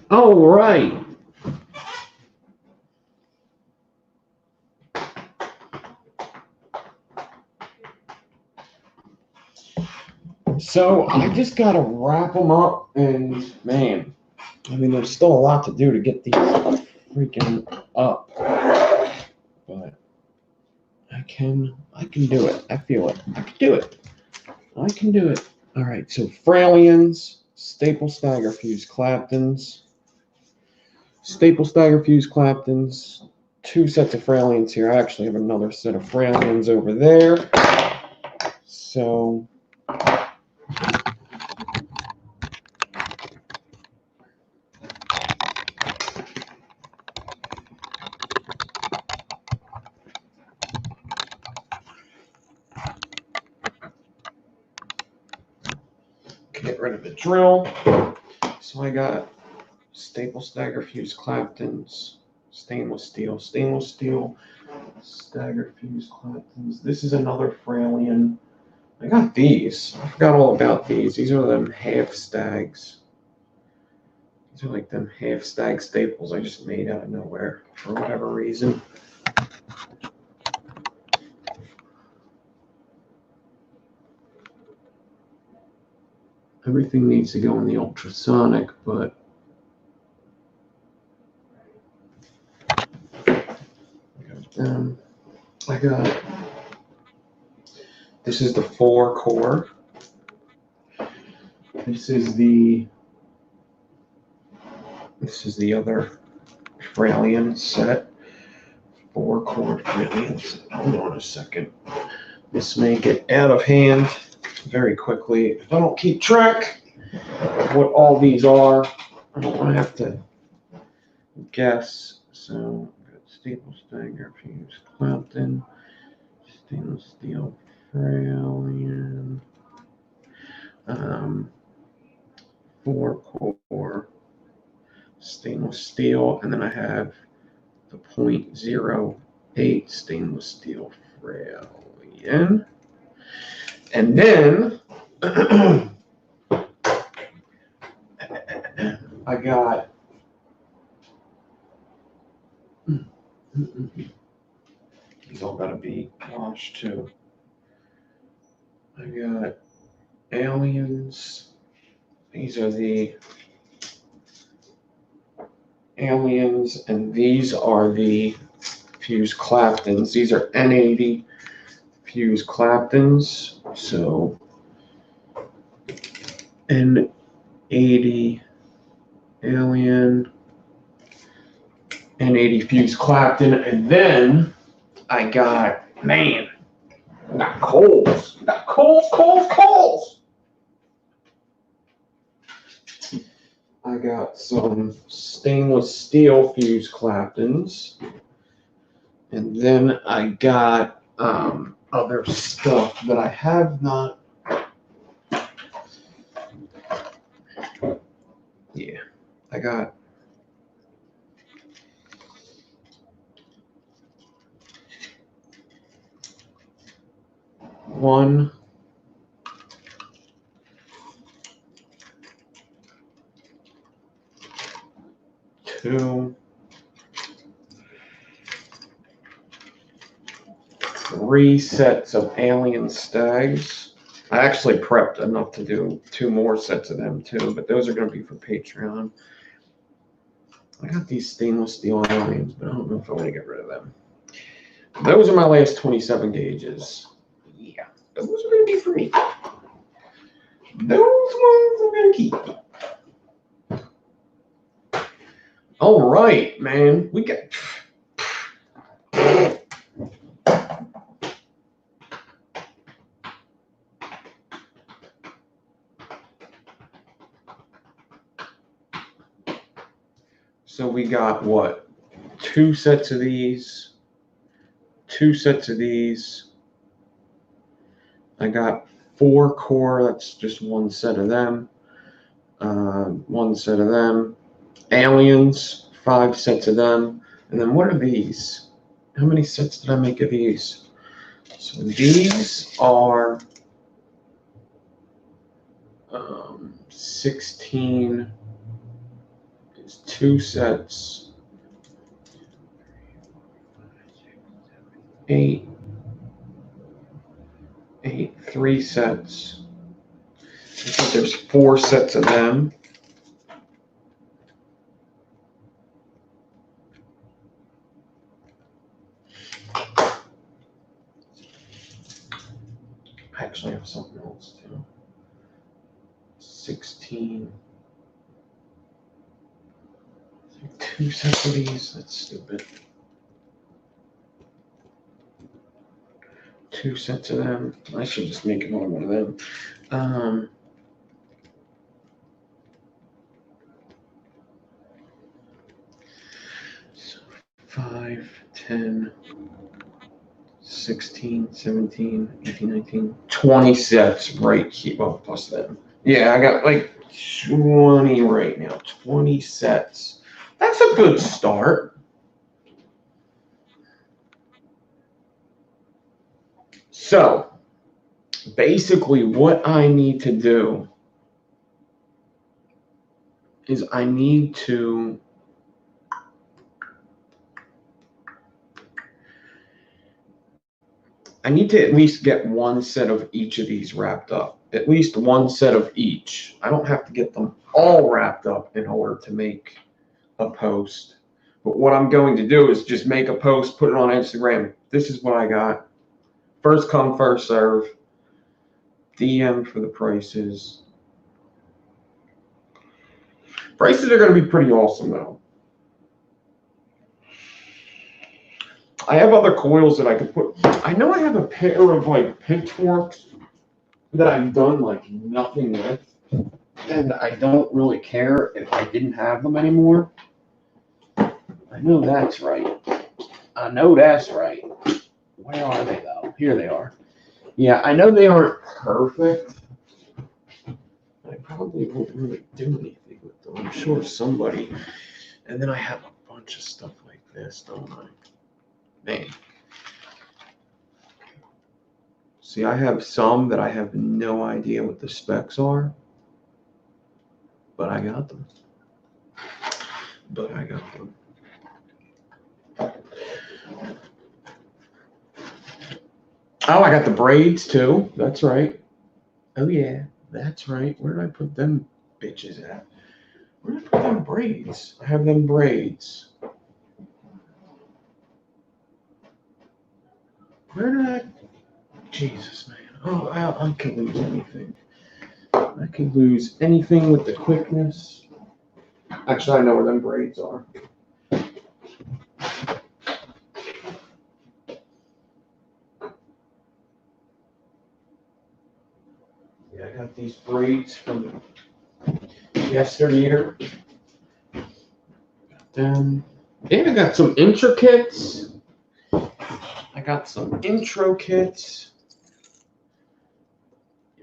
[SPEAKER 1] All right. So I just gotta wrap them up, and man, I mean, there's still a lot to do to get these freaking up, but I can do it. I feel it. I can do it. I can do it. All right. So fraliens, staple stagger fuse Claptons, staple stagger fuse Claptons. 2 sets of fraliens here. I actually have another set of fraliens over there. So get rid of the drill. So I got staple stagger fuse Claptons, stainless steel, stagger fuse Claptons. This is another fralien. I got these. I forgot all about these. These are them half stags. These are like them half stag staples I just made out of nowhere for whatever reason. Everything needs to go in the ultrasonic, but I got, this is the 4 core. This is the other fralien set. 4 core fraliens. Hold on a second. This may get out of hand very quickly if I don't keep track of what all these are. I don't want to have to guess. So I've got staple stagger fuse Clapton, stainless steel fralien, 4 core stainless steel, and then I have the 0.08 stainless steel fralien. And then I got these all gotta be washed too. I got aliens. These are the aliens, and these are the fused Claptons. These are N80 fused Claptons. So N80 alien, N80 fused Clapton, and then I got, man, I got coils. I got coils. I got some stainless steel fused Claptons, and then I got other stuff that I have not. Yeah, I got one, two, three sets of alien stags. I actually prepped enough to do 2 more sets of them too, but those are going to be for Patreon. I got these stainless steel aliens, but I don't know if I want to get rid of them. Those are my last 27 gauges. Yeah, those are going to be for me. Those ones I'm going to keep. All right, man. We got... So we got what? 2 sets of these. 2 sets of these. I got 4 core. That's just 1 set of them. 1 set of them. Aliens. 5 sets of them. And then what are these? How many sets did I make of these? So these are 16 is 2 sets, 8, 3 sets. I think there's 4 sets of them. I actually have something else too. 16. 2 sets of these. That's stupid. 2 sets of them. I should just make another one of them. So 5, 10, 16, 17, 18, 19, 20 sets right here. Well, plus them. Yeah, I got like 20 right now. 20 sets. That's a good start. So, basically what I need to do is I need to at least get 1 set of each of these wrapped up. At least 1 set of each. I don't have to get them all wrapped up in order to make a post. But what I'm going to do is just make a post, put it on Instagram. This is what I got. First come, first serve. DM for the prices. Prices are going to be pretty awesome though. I have other coils that I could put. I know I have a pair of like pitchforks that I've done like nothing with, and I don't really care if I didn't have them anymore. I know that's right. I know that's right. Where are they though? Here they are. Yeah, I know they aren't perfect. I probably won't really do anything with them. I'm sure somebody. And then I have a bunch of stuff like this, don't I? Man. See, I have some that I have no idea what the specs are, but I got them. Oh, I got the braids too. That's right. Oh, yeah. That's right. Where did I put them bitches at? Where did I put them braids? I have them braids. Where did I? Jesus, man. Oh, I can lose anything. I can lose anything with the quickness. Actually, I know where them braids are. Yeah, I got these braids from yesteryear. Got them. And I got some intro kits. I got some intro kits.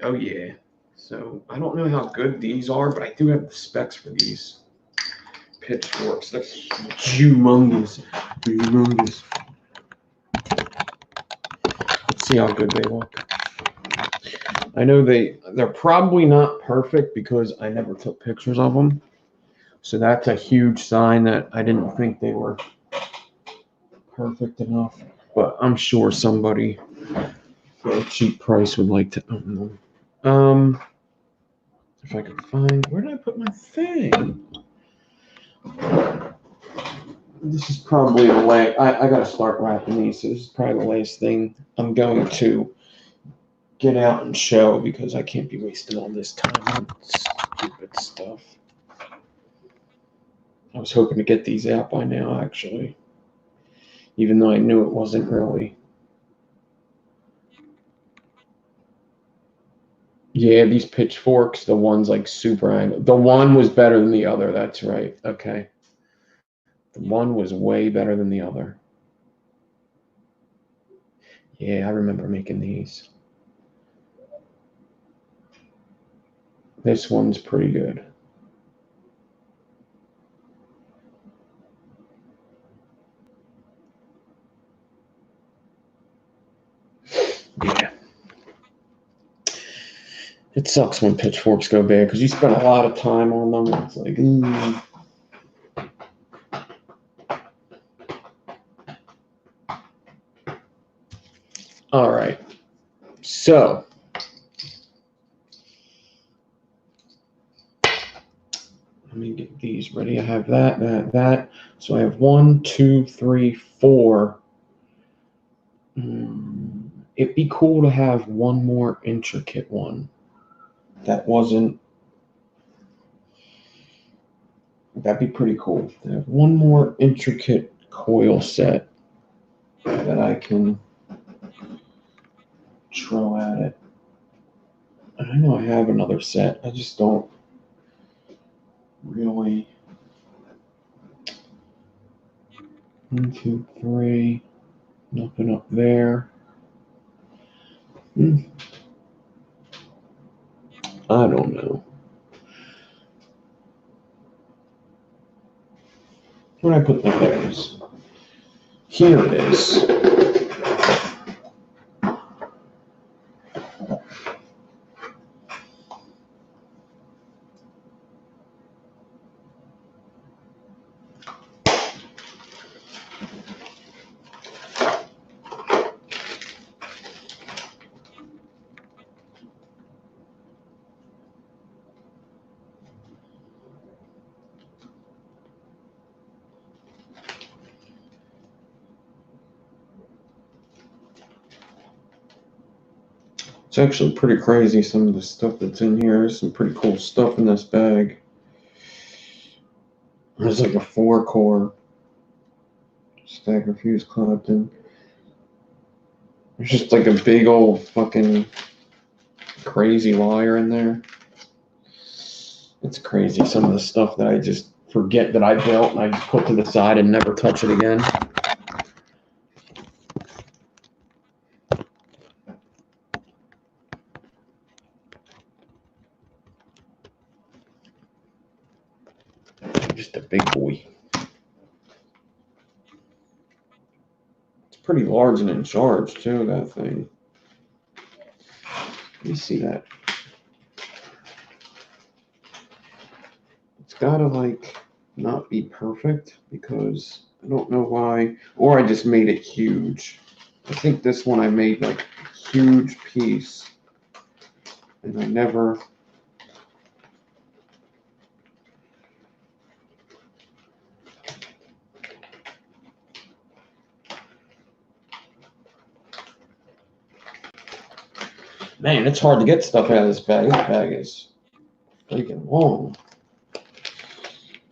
[SPEAKER 1] Oh, yeah. So, I don't know how good these are, but I do have the specs for these pitchforks. They're humongous. They're humongous. Let's see how good they look. I know they're probably not perfect because I never took pictures of them. So that's a huge sign that I didn't think they were perfect enough. But I'm sure somebody for a cheap price would like to own them. If I could find, where did I put my thing? This is probably the last. I gotta start wrapping these. So this is probably the last thing I'm going to get out and show because I can't be wasting all this time on stupid stuff. I was hoping to get these out by now, actually, even though I knew it wasn't really. Yeah, these pitchforks, the one's like super angle. The one was better than the other. That's right. Okay. The one was way better than the other. Yeah, I remember making these. This one's pretty good. Yeah. It sucks when pitchforks go bad because you spend a lot of time on them. It's like, ooh. All right. So, let me get these ready. I have that. So I have 1, 2, 3, 4. It'd be cool to have one more intricate one. That wasn't. That'd be pretty cool. To have one more intricate coil set that I can throw at it. And I know I have another set. I just don't really. 1, 2, 3. Nothing up there. I don't know. Where did I put the hose? Here it is. It's actually pretty crazy, some of the stuff that's in here. There's some pretty cool stuff in this bag. There's like a 4-core stagger fuse Clapton. There's just like a big old fucking crazy wire in there. It's crazy, some of the stuff that I just forget that I built and I just put to the side and never touch it again. Just a big boy. It's pretty large and in charge too, that thing. Let me see that. It's gotta like not be perfect because I don't know why, or I just made it huge. I think this one I made like a huge piece and I never Man, it's hard to get stuff out of this bag. This bag is freaking long.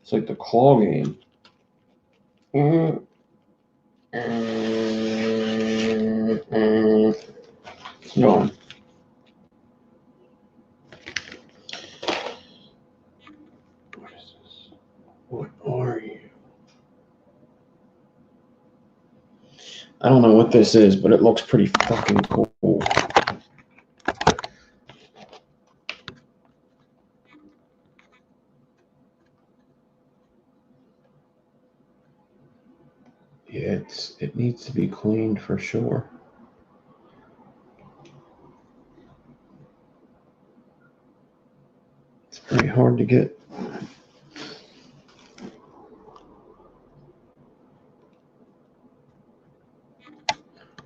[SPEAKER 1] It's like the claw game. It's going. What is this? What are you? I don't know what this is, but it looks pretty fucking cool. Yeah, it needs to be cleaned for sure. It's pretty hard to get.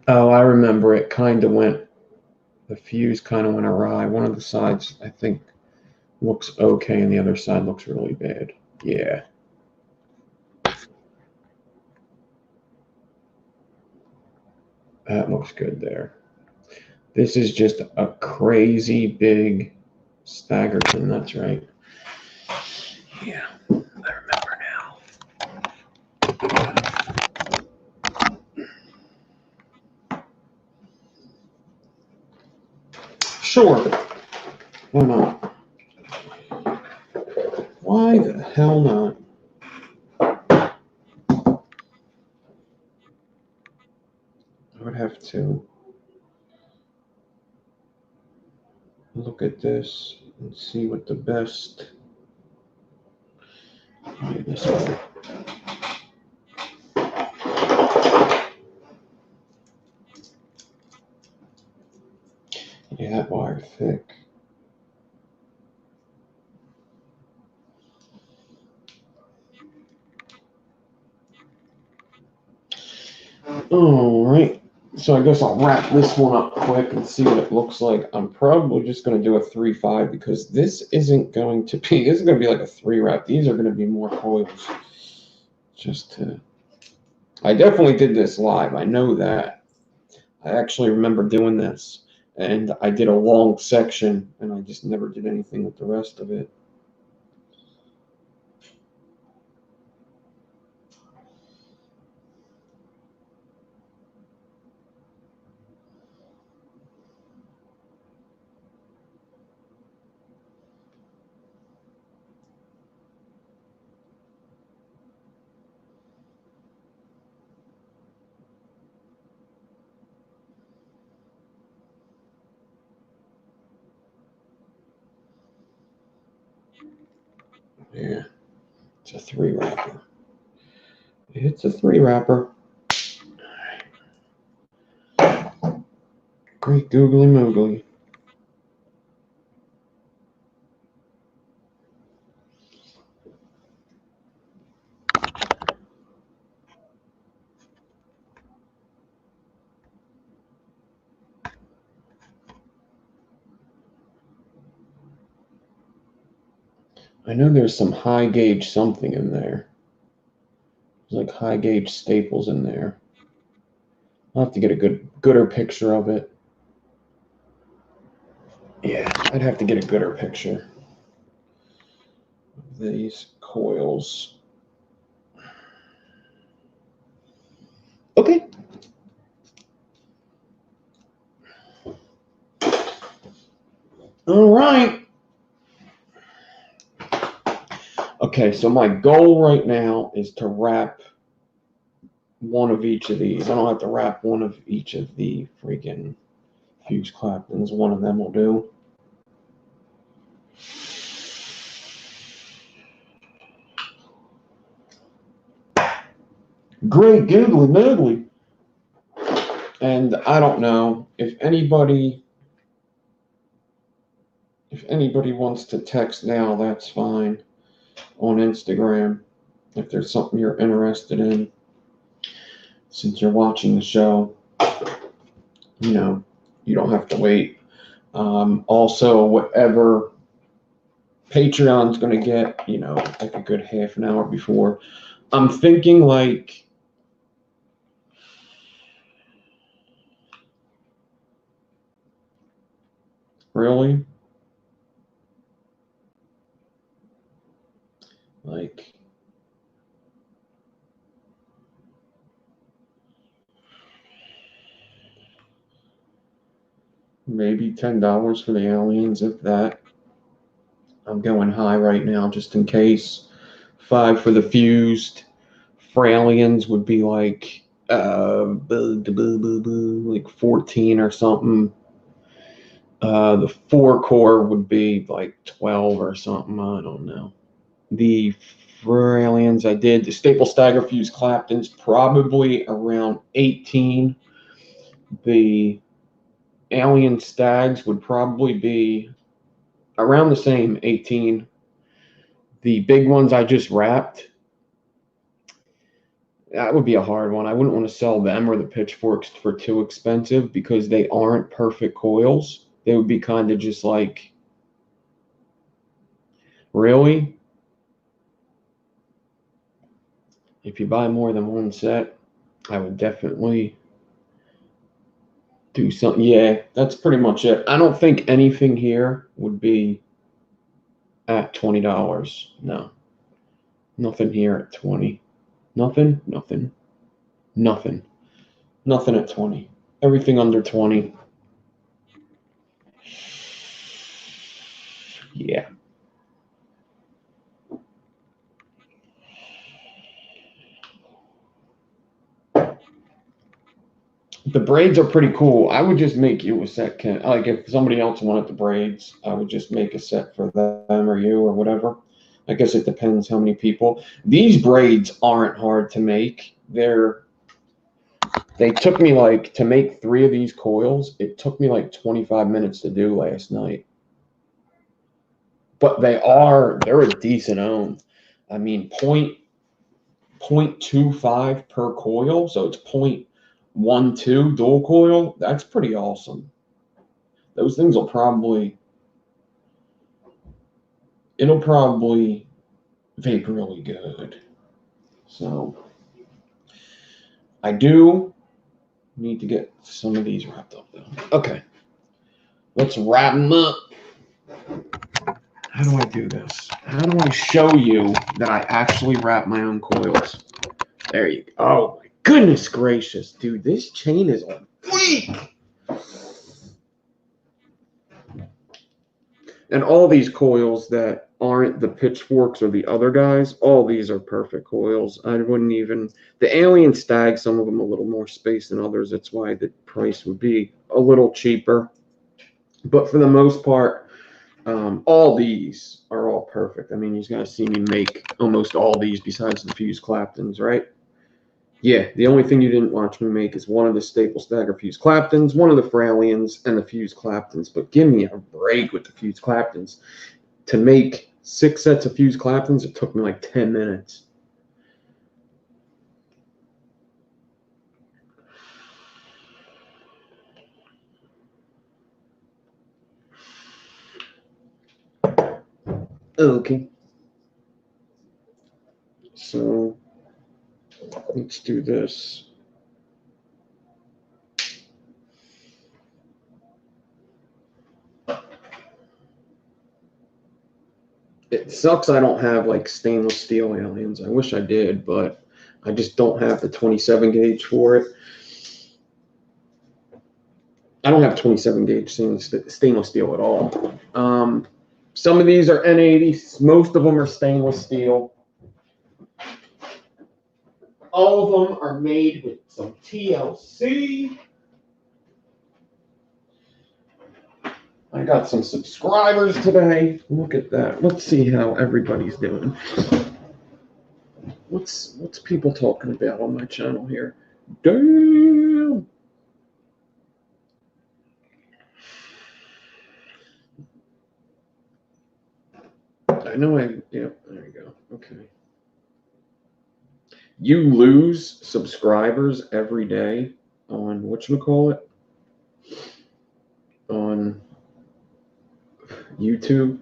[SPEAKER 1] Oh, I remember it kind of went, the fuse kind of went awry. One of the sides, I think, looks okay, and the other side looks really bad. Yeah. That looks good there. This is just a crazy big Staggerton, that's right. Yeah, I remember now. Sure. Why not? Why the hell not? I would have to look at this and see what the best. Maybe this way. Yeah, that wire thick. All right. So I guess I'll wrap this one up quick and see what it looks like. I'm probably just going to do a 3-5 because this isn't going to be, this is going to be like a 3-wrap. These are going to be more coils. Just to, I definitely did this live. I know that. I actually remember doing this. And I did a long section and I just never did anything with the rest of it. Yeah, it's a 3-wrapper. It's a 3-wrapper. Great googly moogly. I know there's some high gauge something in there. There's like high gauge staples in there. I'll have to get a gooder picture of it. Yeah, I'd have to get a gooder picture of these coils. Okay. All right. Okay, so my goal right now is to wrap one of each of these. I don't have to wrap one of each of the freaking fuse claptons. One of them will do. Great googly moogly. And I don't know if anybody wants to text now, that's fine. On Instagram, if there's something you're interested in, since you're watching the show, you know, you don't have to wait. Also, whatever Patreon's going to get, you know, like a good half an hour before. I'm thinking like, Really? Like, maybe $10 for the aliens, if that. I'm going high right now just in case. 5 for the fused. Fraliens would be like like 14 or something. The 4 core would be like 12 or something. I don't know. The Fraliens I did, the staple stagger fused Claptons, probably around 18. The alien stags would probably be around the same, 18. The big ones I just wrapped, that would be a hard one. I wouldn't want to sell them or the pitchforks for too expensive because they aren't perfect coils. They would be kind of just like, really? If you buy more than one set, I would definitely do something. Yeah, that's pretty much it. I don't think anything here would be at $20. No, nothing here at 20. Nothing, nothing, nothing, nothing at 20. Everything under 20. Yeah. The braids are pretty cool. I would just make you a set, Ken. Like if somebody else wanted the braids, I would just make a set for them or you or whatever. I guess it depends how many people. These braids aren't hard to make. They took me like to make 3 of these coils. It took me like 25 minutes to do last night. But they're a decent ohm. I mean, 0.25 per coil, so it's 0.12 dual coil. That's pretty awesome. Those things will it'll probably vape really good. So I do need to get some of these wrapped up though. Okay, let's wrap them up. How do I do this? How do I show you that I actually wrap my own coils? There you go. Oh my goodness gracious, dude, this chain is on fleek. And all these coils that aren't the pitchforks or the other guys, all these are perfect coils. I wouldn't even, the alien stag, some of them a little more space than others. That's why the price would be a little cheaper. But for the most part, all these are all perfect. I mean, you guys see me make almost all these besides the fused Claptons, right? Yeah, the only thing you didn't watch me make is one of the staple stagger fused Claptons, one of the fraliens, and the fused Claptons. But give me a break with the fused Claptons. To make 6 sets of fused Claptons, it took me like 10 minutes. Okay. So let's do this. It sucks I don't have like stainless steel aliens. I wish I did, but I just don't have the 27 gauge for it. I don't have 27 gauge stainless steel at all. Some of these are N80s. Most of them are stainless steel. All of them are made with some TLC. I got some subscribers today. Look at that. Let's see how everybody's doing. What's people talking about on my channel here? Damn. I know yeah, there you go. Okay. You lose subscribers every day on whatchamacallit? On YouTube.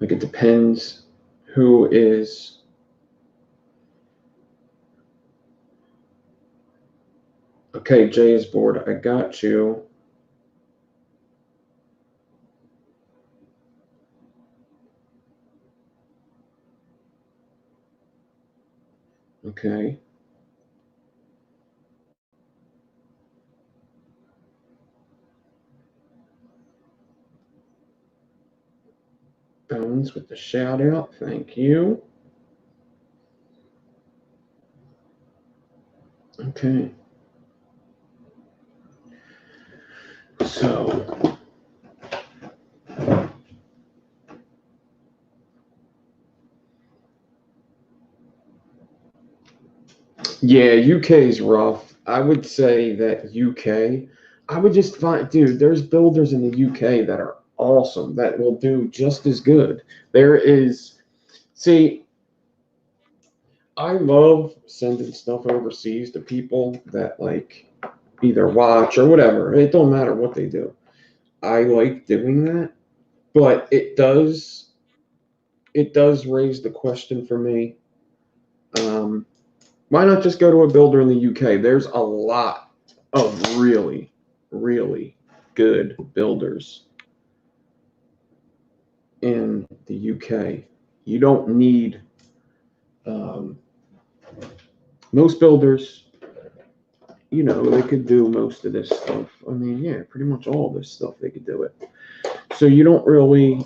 [SPEAKER 1] Like it depends who is. Okay, Jay is bored. I got you. Okay. Bones with the shout out. Thank you. Okay. So, yeah, UK is rough. I would say that UK, I would just find, dude, there's builders in the UK that are awesome that will do just as good. There is, see, I love sending stuff overseas to people that like either watch or whatever. It don't matter what they do. I like doing that, but it does raise the question for me. Um, why not just go to a builder in the UK? There's a lot of really, really good builders in the UK. You don't need um, most builders. They could do most of this stuff. I mean, yeah, pretty much all this stuff they could do it. So you don't really.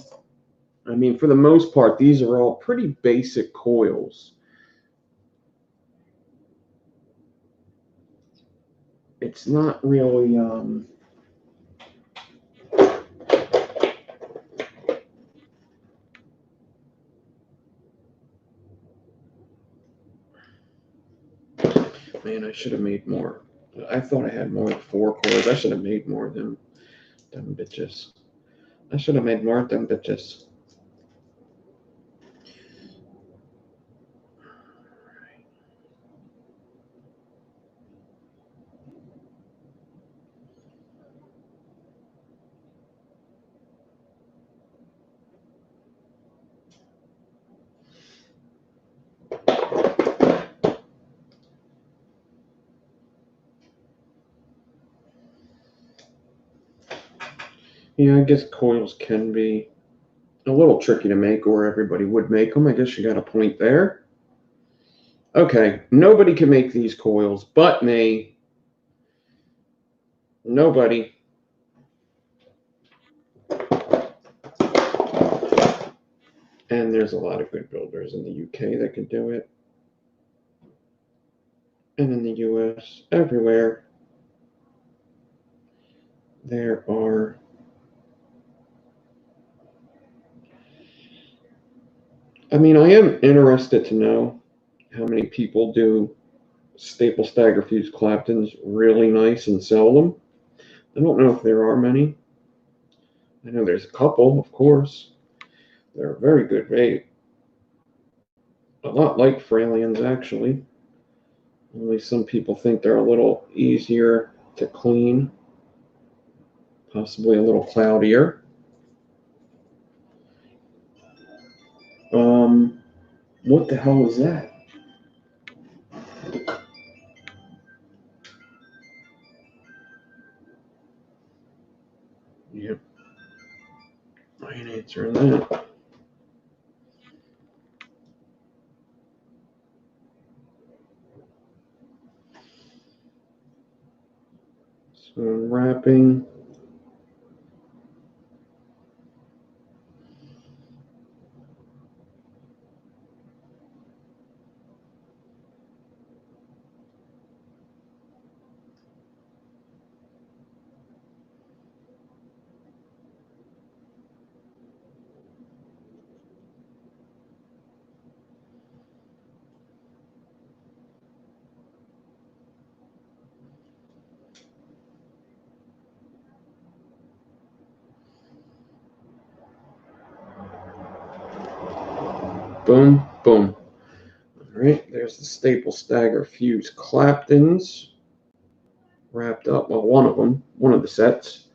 [SPEAKER 1] I mean, for the most part, these are all pretty basic coils. It's not really. Man, I should have made more. I thought I had more than 4 coils. I should have made more of them bitches. I should have made more of them bitches. Yeah, I guess coils can be a little tricky to make, or everybody would make them. I guess you got a point there. Okay, nobody can make these coils but me. Nobody. And there's a lot of good builders in the UK that can do it. And in the US, everywhere, there are. I mean, I am interested to know how many people do staple stagger fuse Claptons really nice and sell them. I don't know if there are many. I know there's a couple, of course. They're very good vape. A lot like fraliens, actually. Only some people think they're a little easier to clean, possibly a little cloudier. What the hell was that? Yep, I ain't answering that. So I'm wrapping. Boom, boom. All right, there's the staple stagger fuse Claptons wrapped up. Well, one of them, one of the sets.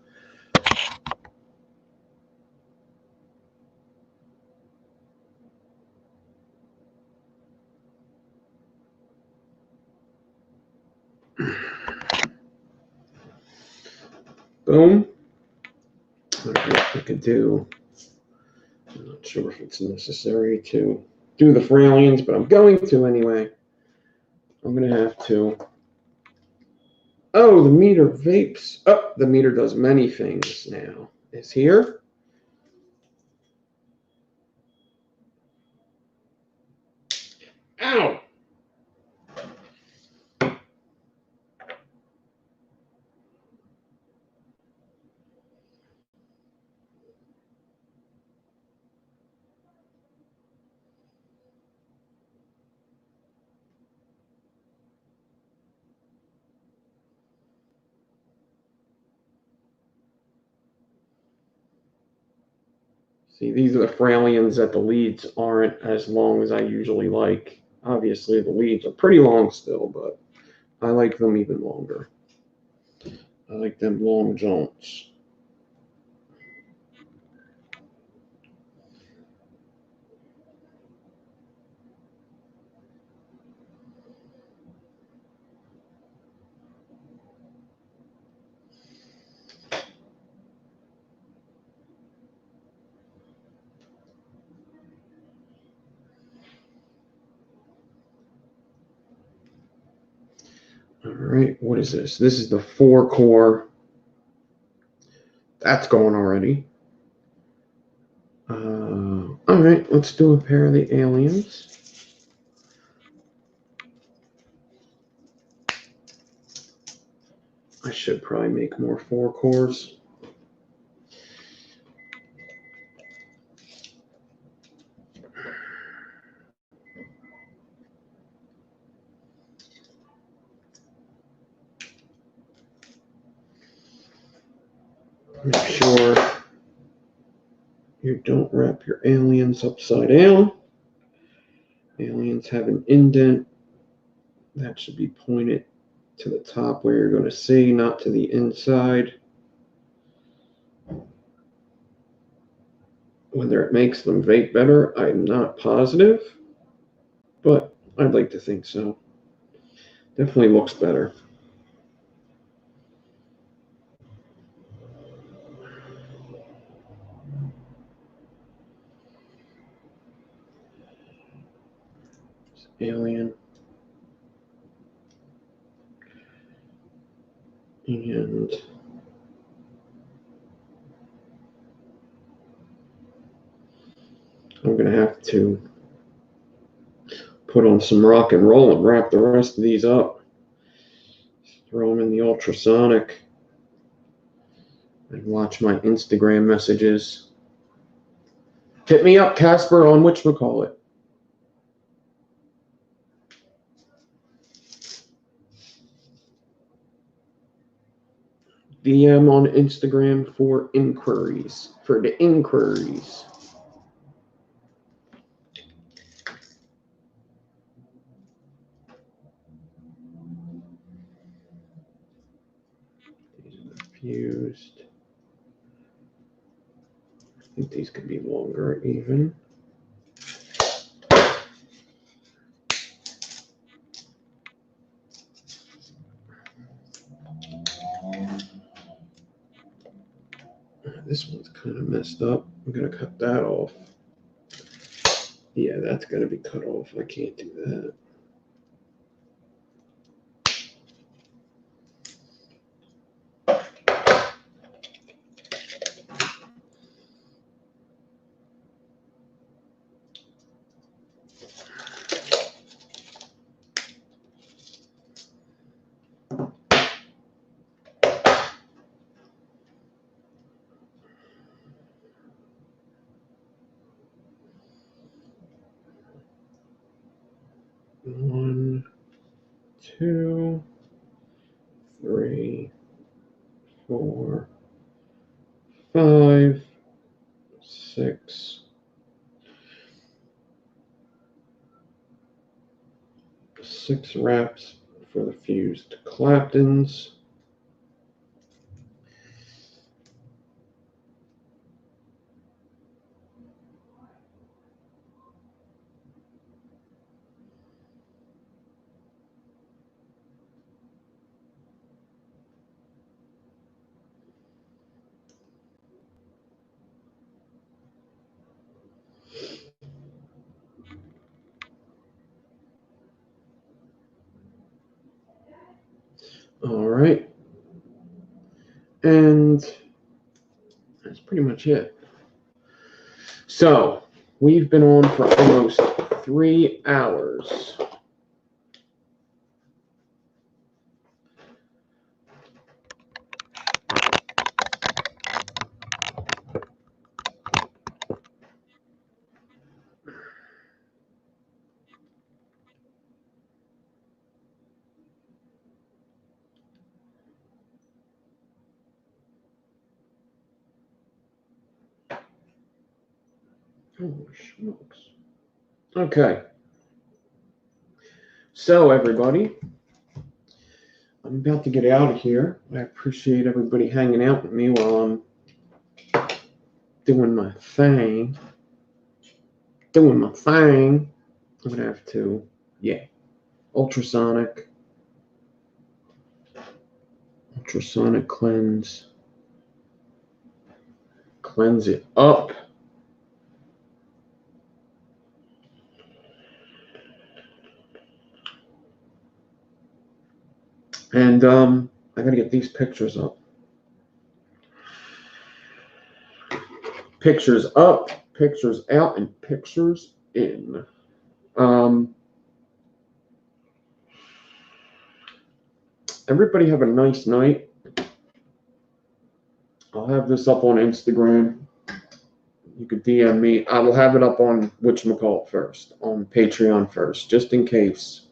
[SPEAKER 1] Boom. All right, I could do. I'm not sure if it's necessary to do the fraliens, but I'm going to anyway. I'm going to have to. Oh, the meter vapes. Oh, the meter does many things now. It's here. Ow! See, these are the fraliens that the leads aren't as long as I usually like. Obviously, the leads are pretty long still, but I like them even longer. I like them long joints. All right, what is this? This is the 4-core. That's going already. All right, let's do a pair of the aliens. I should probably make more 4-cores. Make sure you don't wrap your aliens upside down. Aliens have an indent that should be pointed to the top where you're going to see, not to the inside. Whether it makes them vape better, I'm not positive, but I'd like to think so. Definitely looks better. Alien. And I'm going to have to put on some rock and roll and wrap the rest of these up. Throw them in the ultrasonic and watch my Instagram messages. Hit me up, Casper, on whatchamacallit. DM on Instagram for inquiries. For the inquiries. These are fused. I think these could be longer even. This one's kind of messed up. I'm going to cut that off. Yeah, that's going to be cut off. I can't do that. One, 2, 3, 4, 5, 6, 6 wraps for the fused Claptons. All right. And that's pretty much it. So we've been on for almost 3 hours. Oh, smokes. Okay. So, everybody, I'm about to get out of here. I appreciate everybody hanging out with me while I'm doing my thing. I'm going to have to, ultrasonic cleanse. Cleanse it up. And I gotta get these pictures up. Pictures up, pictures out, and pictures in. Everybody have a nice night. I'll have this up on Instagram. You could DM me. I will have it up on whatchamacallit first, on Patreon first, just in case.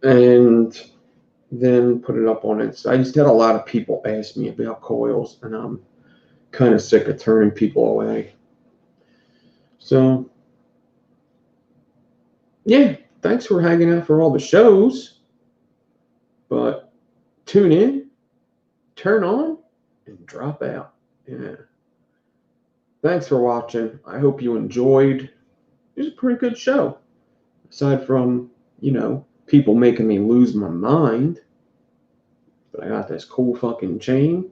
[SPEAKER 1] And then put it up on it. I just had a lot of people ask me about coils, and I'm kind of sick of turning people away. So, yeah, thanks for hanging out for all the shows. But tune in, turn on, and drop out. Yeah. Thanks for watching. I hope you enjoyed. It was a pretty good show. Aside from, people making me lose my mind. But I got this cool fucking chain.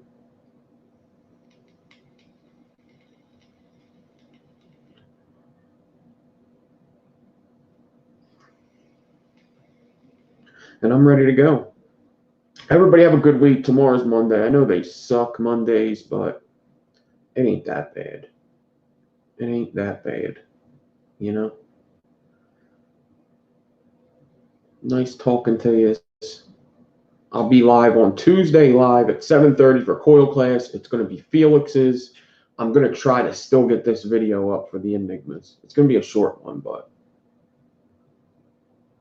[SPEAKER 1] And I'm ready to go. Everybody have a good week. Tomorrow's Monday. I know they suck Mondays, but it ain't that bad. It ain't that bad. Nice talking to you. I'll be live on Tuesday live at 7:30 for coil class. It's going to be Felix's. I'm going to try to still get this video up for the Enigmas. It's going to be a short one, but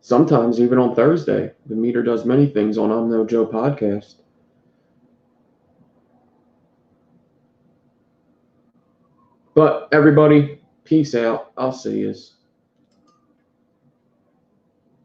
[SPEAKER 1] sometimes even on Thursday, the meter does many things on I'm No Joe podcast. But everybody, peace out. I'll see yous.